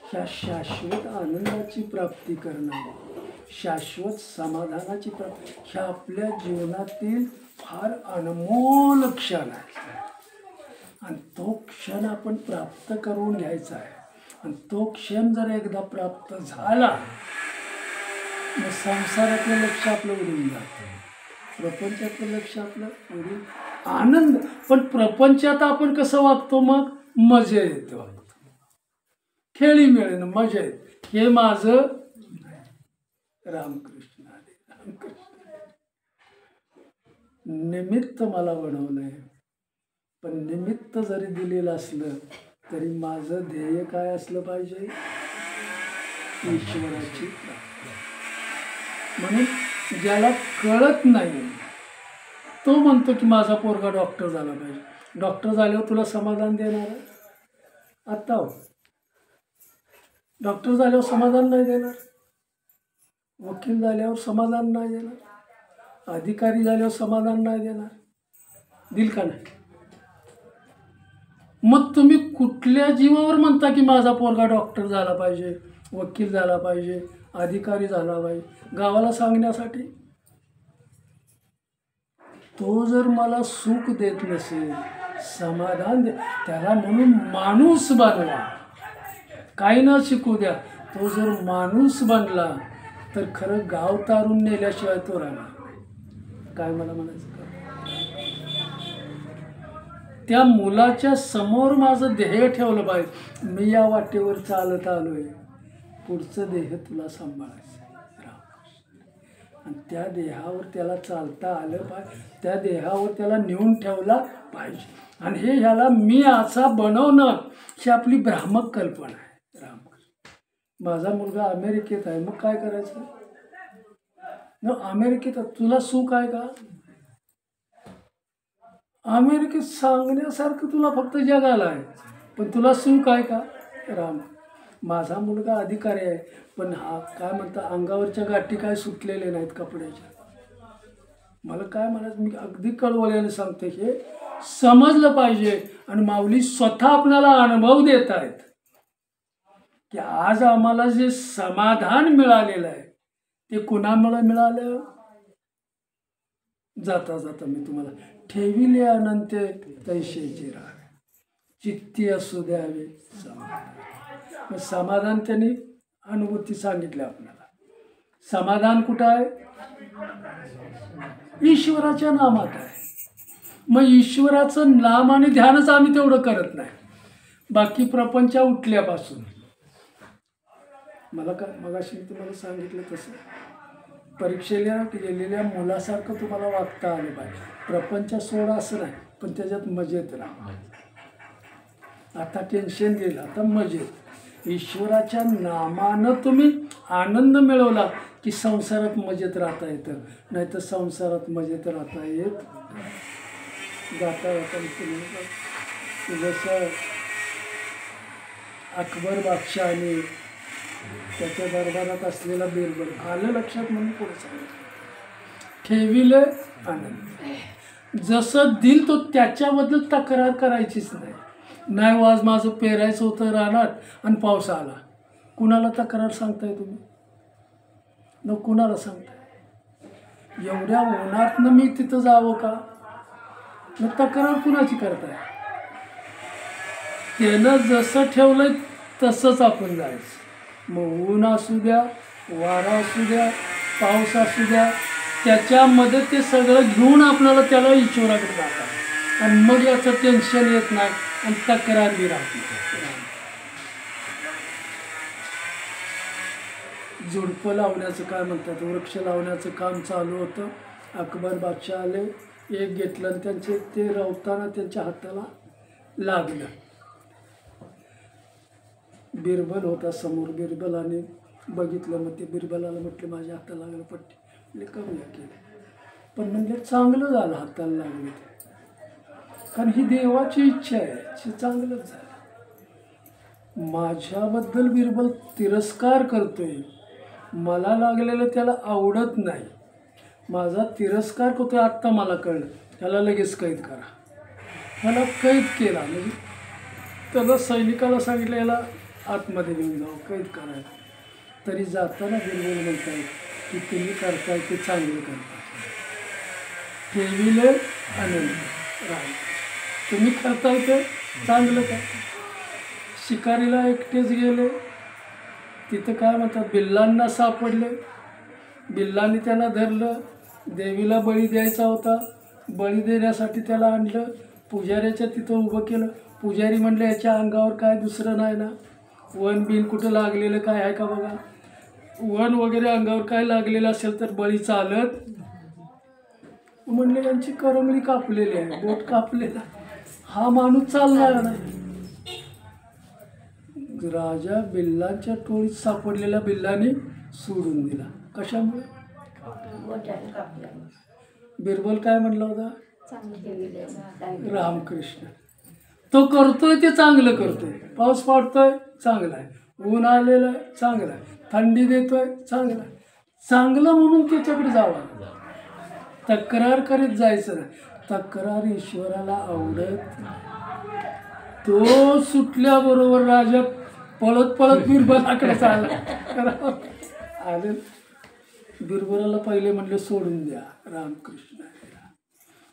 ह्या शाश्वत आनंदाची प्राप्ती करणं, शाश्वत समाधानाची प्राप्ती, ह्या आपल्या जीवनातील फार अनमोल क्षण आहे. आणि तो क्षण आपण प्राप्त करून घ्यायचा आहे. आणि तो क्षण जर एकदा प्राप्त झाला मग संसारातलं लक्ष आपलं उडून जातं, प्रपंचातलं लक्ष आपलं उडून. आनंद, पण प्रपंचात आपण कसं वागतो, मग मजा येते वागतो, खेळी मिळेल मजा येते. हे माझं रामकृष्ण आले. रामकृष्ण निमित्त मला बनवलंय, पण निमित्त जरी दिलेलं असलं तरी माझं ध्येय काय असलं पाहिजे? ईश्वराची प्राप्ती. म्हणून ज्याला कळत नाही तो म्हणतो की माझा पोरगा डॉक्टर झाला पाहिजे. डॉक्टर झाल्यावर तुला समाधान देणार आहे? आत्ता हो, डॉक्टर झाल्यावर समाधान नाही देणार, वकील झाल्यावर समाधान नाही देणार, अधिकारी झाल्यावर समाधान नाही देणार, दिल का नाही? मग तुम्ही कुठल्या जीवावर म्हणता की माझा पोरगा डॉक्टर झाला पाहिजे, वकील झाला पाहिजे, अधिकारी झाला पाहिजे? गावाला सांगण्यासाठी? तो जर मला सुख देत नसेल, समाधान दे, त्याला म्हणून माणूस बनवा. काही न शिकू द्या, तो जर माणूस बनला तर खरं गाव तारून नेल्याशिवाय तो राहणार. काय मला म्हणायचं? त्या मुलाच्या समोर माझं ध्येय ठेवलं पाहिजे. मी या वाटेवर चालत आलोय, पुढचं देह तुला सांभाळायचं. आणि त्या देहावर त्याला चालता आलं पाहिजे, त्या देहावर त्याला नेऊन ठेवला पाहिजे. आणि हे ह्याला मी असा बनवणं ही आपली भ्रामक कल्पना आहे. माझा मुलगा अमेरिकेत आहे, मग काय करायचं? न अमेरिकेत तुला सुख आहे का? अमेरिकेत सांगण्यासारखं तुला फक्त जगाला आहे, पण तुला सुख आहे का? राम, माझा मुलगा अधिकारी आहे, पण हा काय म्हणता, अंगावरच्या गाठी काय सुटलेले नाहीत कपड्याच्या. मला काय म्हणायचं, मी अगदी कळवळ्याने सांगतो, हे समजलं पाहिजे. आणि माऊली स्वतः आपल्याला अनुभव देत आहेत की आज आम्हाला जे समाधान मिळालेलं आहे ते कुणामुळे मिळालं. जाता जाता मी तुम्हाला ठेविले अनंत तैसेचे राहावे, चित्ती असू द्यावे समाधान. मग समाधान त्यांनी अनुभूती सांगितली आपल्याला. समाधान कुठं आहे? ईश्वराच्या नामात आहे. मग ईश्वराचं नाम आणि ध्यानच आम्ही तेवढं करत नाही. बाकी प्रपंच उठल्यापासून मला काय मगाशी मी तुम्हाला सांगितलं तसं परीक्षेला गेलेल्या मुलासारखं तुम्हाला वागता आलं पाहिजे. प्रपंच सोडा असं नाही, पण त्याच्यात मजेत राहा. आता टेन्शन गेलं, आता मजेत. ईश्वराच्या नामानं तुम्ही आनंद मिळवला की संसारात मजेत राहता येतं, नाही तर संसारात मजेत राहता येत. जाता जाता जसं अकबर बादशाहाने त्याच्या दरबारात असलेला बिरबल आलं लक्षात म्हणून पुढे सांगितलं, ठेविले आनंद. जसं दिल तो त्याच्याबद्दल तक्रार करायचीच नाही. नाही आज माझं पेरायचं होतं रानात आणि पाऊस आला, कुणाला तक्रार सांगताय तुम्ही? न कुणाला सांगताय? एवढ्या उन्हातनं मी तिथं जावं का? न तक्रार कुणाची करताय? त्यानं जसं ठेवलंय तसंच आपण जायचं. मग ऊन असू द्या, वारा असू द्या, पाऊस असू द्या, त्याच्यामध्ये ते सगळं घेऊन आपल्याला त्याला ईश्वराकडे जातात. आणि मग याचं टेन्शन येत नाही आणि तक्रार बी राहते. झुडपं लावण्याचं काय म्हणतात, वृक्ष लावण्याचं काम चालू होतं. अकबर बादशाह आले, एक घेतलं आणि त्यांचे ते रवताना त्यांच्या हाताला लागलं. बिरबल होता समोर. बिरबलाने बघितलं, मग ते बिरबलाला म्हटले माझ्या हाताला लागलं पट्टी. म्हणजे करूया केलं, पण म्हणजे चांगलं झालं हाताला लागलं ते, कारण ही देवाची इच्छा आहे, ते चांगलंच झालं. माझ्याबद्दल बिरबल तिरस्कार करतोय, मला लागलेलं त्याला आवडत नाही, माझा तिरस्कार करतोय. आत्ता मला कळलं, त्याला लगेच कैद करा. त्याला कैद केला. म्हणजे त्याला सैनिकाला सांगितलं याला आतमध्ये घेऊन जाऊ, कैद करायला. तरी जाताना बिरबल म्हणताय की तुम्ही करताय ते चांगलं करताय, ठेविले आनंद राहील, तुम्ही करताय ते चांगलं करताय. शिकारीला एकटेच गेले, तिथं काय म्हणतात बिल्लांना सापडले. बिल्लांनी त्यांना धरलं, देवीला बळी द्यायचा होता, बळी देण्यासाठी त्याला आणलं, पुजाऱ्याच्या तिथं उभं केलं. पुजारी म्हणलं याच्या अंगावर काय दुसरं नाही ना, वन बिन कुठं लागलेलं काय आहे का बघा, वन वगैरे अंगावर काय लागलेलं असेल तर बळी चालत. म्हणले यांची करंगळी कापलेली आहे, बोट कापलेला, हा माणूस चालणार नाही. राजा बिल्लांच्या टोळीत सापडलेल्या बिल्लाने सोडून दिला. कशामुळे? बिरबल काय म्हणला होता? रामकृष्ण. तो करतोय ते चांगलं करतोय. पाऊस पडतोय चांगला आहे, ऊन आलेलं आहे चांगलं आहे, थंडी देतोय चांगलं आहे. चांगलं म्हणून त्याच्याकडे जावं, तक्रार करीत जायचं नाही. तक्रार ईश्वराला आवडत. तो सुटल्याबरोबर राजा पळत पळत बिरबलाकडे आला. आले बिरबलाला पहिले म्हणले सोडून द्या, रामकृष्ण.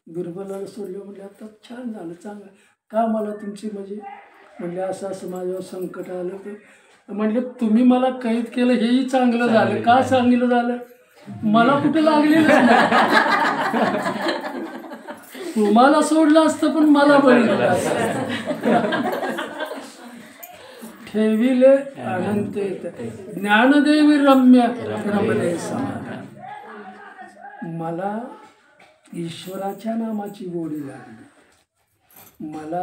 बिरबलाला सोडलं, म्हणले आता छान झालं, चांगलं का मला तुमची म्हणजे म्हणले असं असं माझ्यावर संकट आलं. तर म्हणले तुम्ही मला कैद केलं हेही चांगलं झालं. का चांगलं झालं? मला कुठं लागलेलं तुम्हाला सोडलं असतं पण मला बळी दिला असतं. ठेविले अनंत ज्ञानदेवी रम्य रमणे समाधान. मला ईश्वराच्या नामाची गोडी लागली, मला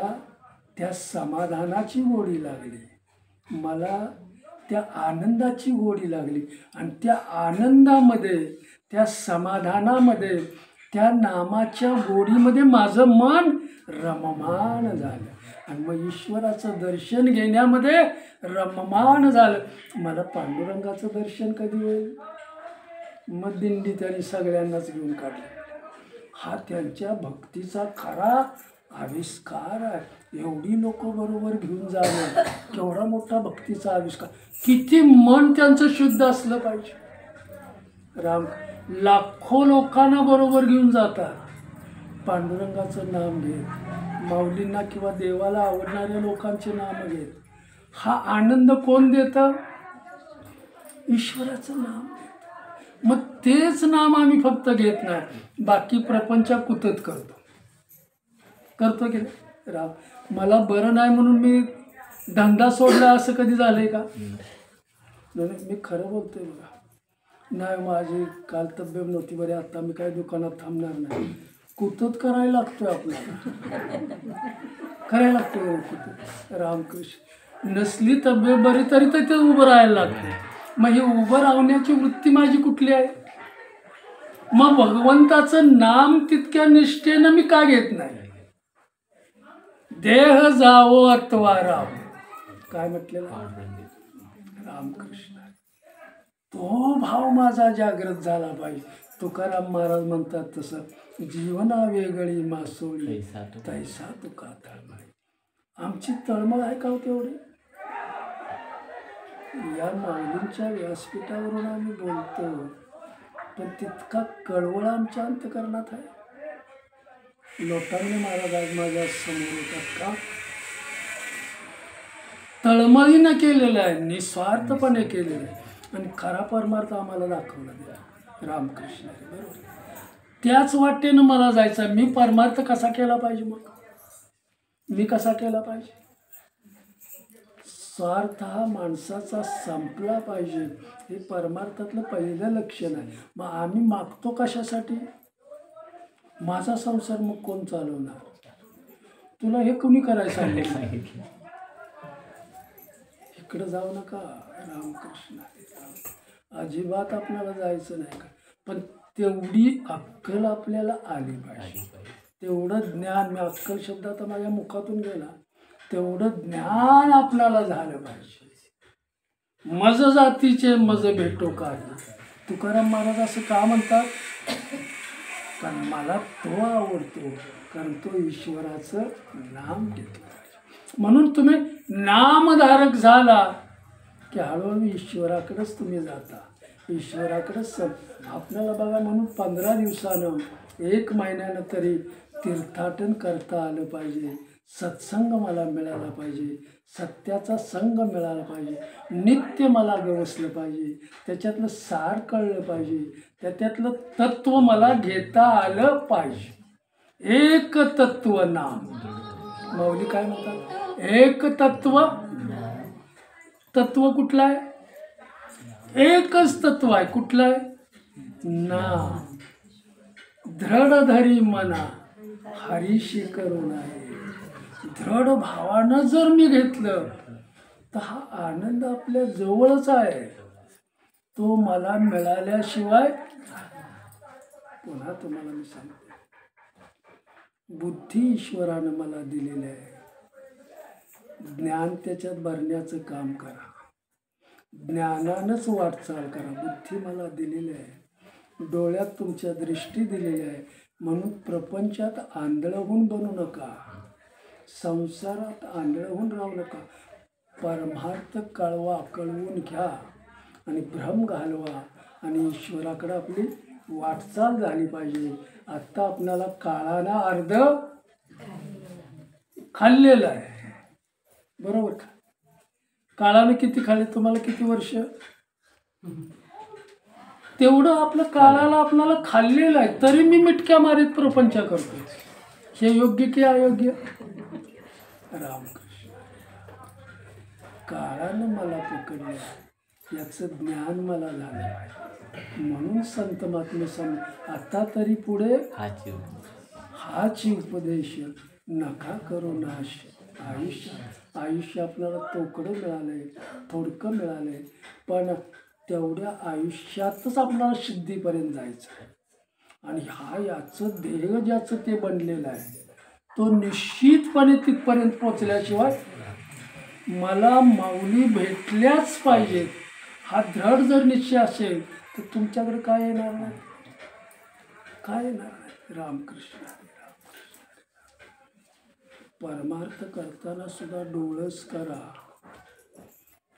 त्या समाधानाची गोडी लागली, मला त्या आनंदाची गोडी लागली. आणि त्या आनंदामध्ये, त्या समाधानामध्ये, त्या नामाच्या गोडीमध्ये माझं मन रममान झालं. आणि मग ईश्वराचं दर्शन घेण्यामध्ये रममान झालं. मला पांडुरंगाचं दर्शन कधी होईल? मग दिंडी त्यांनी सगळ्यांनाच घेऊन काढलं. हा त्यांच्या भक्तीचा खरा आविष्कार आहे. एवढी लोक बरोबर घेऊन जाणं केवढा मोठा भक्तीचा आविष्कार. किती मन त्यांचं शुद्ध असलं पाहिजे. राम लाखो लोकांना बरोबर घेऊन जातात. पांडुरंगाचं नाम घेत, माऊलींना किंवा देवाला आवडणाऱ्या लोकांचे नाम घेत. हा आनंद कोण देतं? ईश्वराचं नाम देत. मग तेच नाम आम्ही फक्त घेत नाही, बाकी प्रपंच कुतत करतो की नाही. राम मला बरं नाही म्हणून मी धंदा सोडला असं कधी झालंय का? नाही, मी खरं बोलतोय बघा. नाही माझी काल तब्येत नव्हती बरे, आता मी काय दुकानात थांबणार नाही. कुतत करायला लागतोय आपल्याला, करायला लागतोय कुतत. रामकृष्ण नसली तब्येत बरी तरी तर ते उभं राहायला लागते. मग ही उभं राहण्याची वृत्ती माझी कुठली आहे? मग भगवंताचं नाम तितक्या निष्ठेनं मी का घेत नाही? देह जावो अथवा राम, काय म्हटलेलं रामकृष्ण. तो भाव माझा जागृत झाला पाहिजे. तुकाराम महाराज म्हणतात तसं, जीवना वेगळी मासोळी तैसा तुका तळमळ. आमची तळमळ आहे का तेवढी? या माऊलींच्या व्यासपीठावरून आम्ही बोलतो, पण तितका कळवळ आमच्या अंतकरणात आहे. लोटांगणे महाराज आज माझ्या समोर होतात का? तळमळीनं केलेलं आहे, निस्वार्थपणे केलेलं आहे, आणि खरा परमार्थ आम्हाला दाखवला दिला रामकृष्ण. बरोबर, त्याच वाटेनं मला जायचं. मी परमार्थ कसा केला पाहिजे? मग मी कसा केला पाहिजे? स्वार्थ हा माणसाचा संपला पाहिजे, हे परमार्थातलं पहिलं लक्षण आहे. मग आम्ही मागतो कशासाठी? माझा संसार मग कोण चालवणार? तुला हे कोणी करायला सांगितलं? इकडं जाऊ नका रामकृष्ण. अजिबात आपल्याला जायचं नाही का? पण तेवढी अक्कल आपल्याला आली पाहिजे. तेवढं ज्ञान, मी अक्कल शब्द आता माझ्या मुखातून गेला, तेवढं ज्ञान आपल्याला झालं पाहिजे. मज जातीचे मज भेटो काही. तुकाराम महाराज असं का म्हणतात? कारण मला तो आवडतो, कारण तो ईश्वराचं नाम घेतलं पाहिजे. म्हणून तुम्ही नामधारक झाला की हळूहळू ईश्वराकडेच तुम्ही जाता, ईश्वराकडेच. आपल्याला बघा, म्हणून 15 दिवसानं 1 महिन्यानं तरी तीर्थाटन करता आलं पाहिजे. सत्संग मला मिळाला पाहिजे, सत्याचा संग मिळाला पाहिजे, नित्य मला गवसलं पाहिजे, त्याच्यातलं सार कळलं पाहिजे, त्यातलं तत्व मला घेता आलं पाहिजे. एक तत्व नाम. माऊली काय म्हणतात? एक तत्व. तत्व कुठलं आहे? एकच तत्व आहे. कुठलं आहे? नाम. दृढ धरी मना हरीशी करून आहे. दृढ भावानं जर मी घेतलं तर हा आनंद आपल्या जवळच आहे. तो मला मिळाल्याशिवाय, पुन्हा तुम्हाला मी सांगतो, बुद्धी ईश्वरानं मला दिलेली आहे. ज्ञान त्याच्यात भरण्याचं काम करा, ज्ञानानंच वाटचाल करा. बुद्धी मला दिलेली आहे, डोळ्यात तुमच्या दृष्टी दिलेली आहे. म्हणून प्रपंचात आंधळहून बनू नका, संसारात आंधळहून राहू नका. परमार्थ कळवा, कळवून घ्या आणि भ्रम घालवा, आणि ईश्वराकडे आपली वाटचाल झाली पाहिजे. आत्ता आपल्याला काळानं अर्ध खाल्लेलं आहे, बरोबर का? काळानं किती खाल्ले? तुम्हाला किती वर्ष? तेवढं आपलं काळाला आपल्याला खाल्लेलं आहे, तरी मी मिटक्या मारीत प्रपंच करतो. हे योग्य की अयोग्य? रामकृष्ण. काळानं मला पकडलं, याचं ज्ञान मला झालं आहे. म्हणून संत महात्मे आता तरी पुढे हाच उपदेश, नका करू नाश. आयुष्य आपल्याला तोकडं मिळालंय, थोडकं मिळालंय, पण तेवढ्या आयुष्यातच आपल्याला सिद्धीपर्यंत जायचं. आणि याचं ध्येय ज्याचं ते बनलेलं आहे, तो निश्चितपणे तिथपर्यंत पोचल्याशिवाय मला माऊली भेटल्याच पाहिजेत. हा दृढ जर निश्चय असेल तर तुमच्याकडे काय येणार नाही, काय येणार नाही. रामकृष्ण हरी, रामकृष्ण. परमार्थ करताना सुद्धा डोळस करा.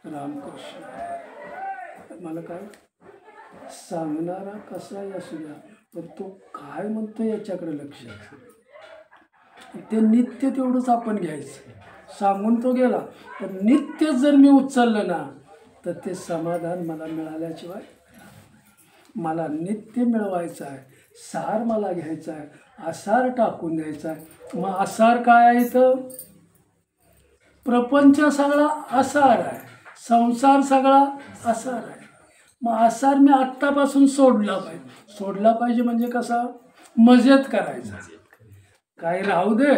रामकृष्ण हरी. मला काय सांगणारा कसाही असू द्या, पण तो काय म्हणतो याच्याकडे लक्ष द्या. ते नित्य तेवढंच आपण घ्यायचं. सांगून तो गेला, पण नित्य जर मी उचललं ना, तर ते समाधान मला मिळाल्याशिवाय. मला नित्य मिळवायचं आहे. सार मला घ्यायचा आहे, आसार टाकून द्यायचा आहे. मग आसार काय आहे? तर प्रपंच सगळा आसार आहे, संसार सगळा आसार आहे. मग आसार मी आत्तापासून सोडला पाहिजे. सोडला पाहिजे म्हणजे कसा? मजेत करायचा. काही राहू दे,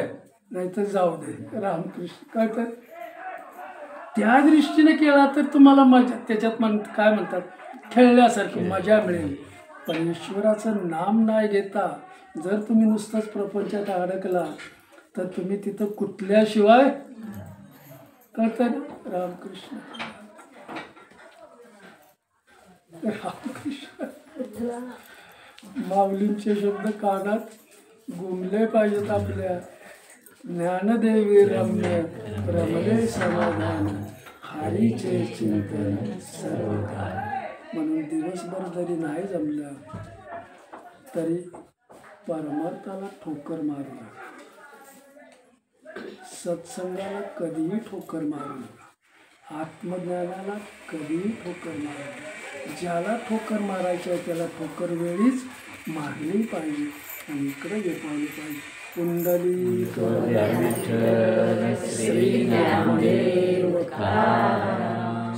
नाही तर जाऊ दे. रामकृष्ण काय तर त्या दृष्टीने केला तर तुम्हाला मजा त्याच्यात काय म्हणतात, खेळल्यासारखी मजा मिळेल. पण ईश्वराचं नाम नाही घेता जर तुम्ही नुसतंच प्रपंचात अडकला तर तुम्ही तिथं कुठल्याशिवाय कळतं ना. रामकृष्ण रामकृष्ण. माऊलींचे शब्द कानात घुमले पाहिजेत आपल्या. ज्ञानदेवी रम्य रमले समाधान, हरीचे चिंतन सर्व काळ. म्हणून दिवसभर जरी नाही जमलं तरी परमार्थाला ठोकर मारू नका. सत्संगाला कधीही ठोकर मारू नका. आत्मज्ञानाला कधीही ठोकर मारू नका. ज्याला ठोकर मारायची आहे त्याला ठोकर वेळीच मारली पाहिजे आणि इकडे येताली पाहिजे. कुंडली श्री ज्ञानदेव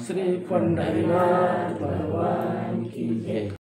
श्री पंढरीनाथ भगवान की जय.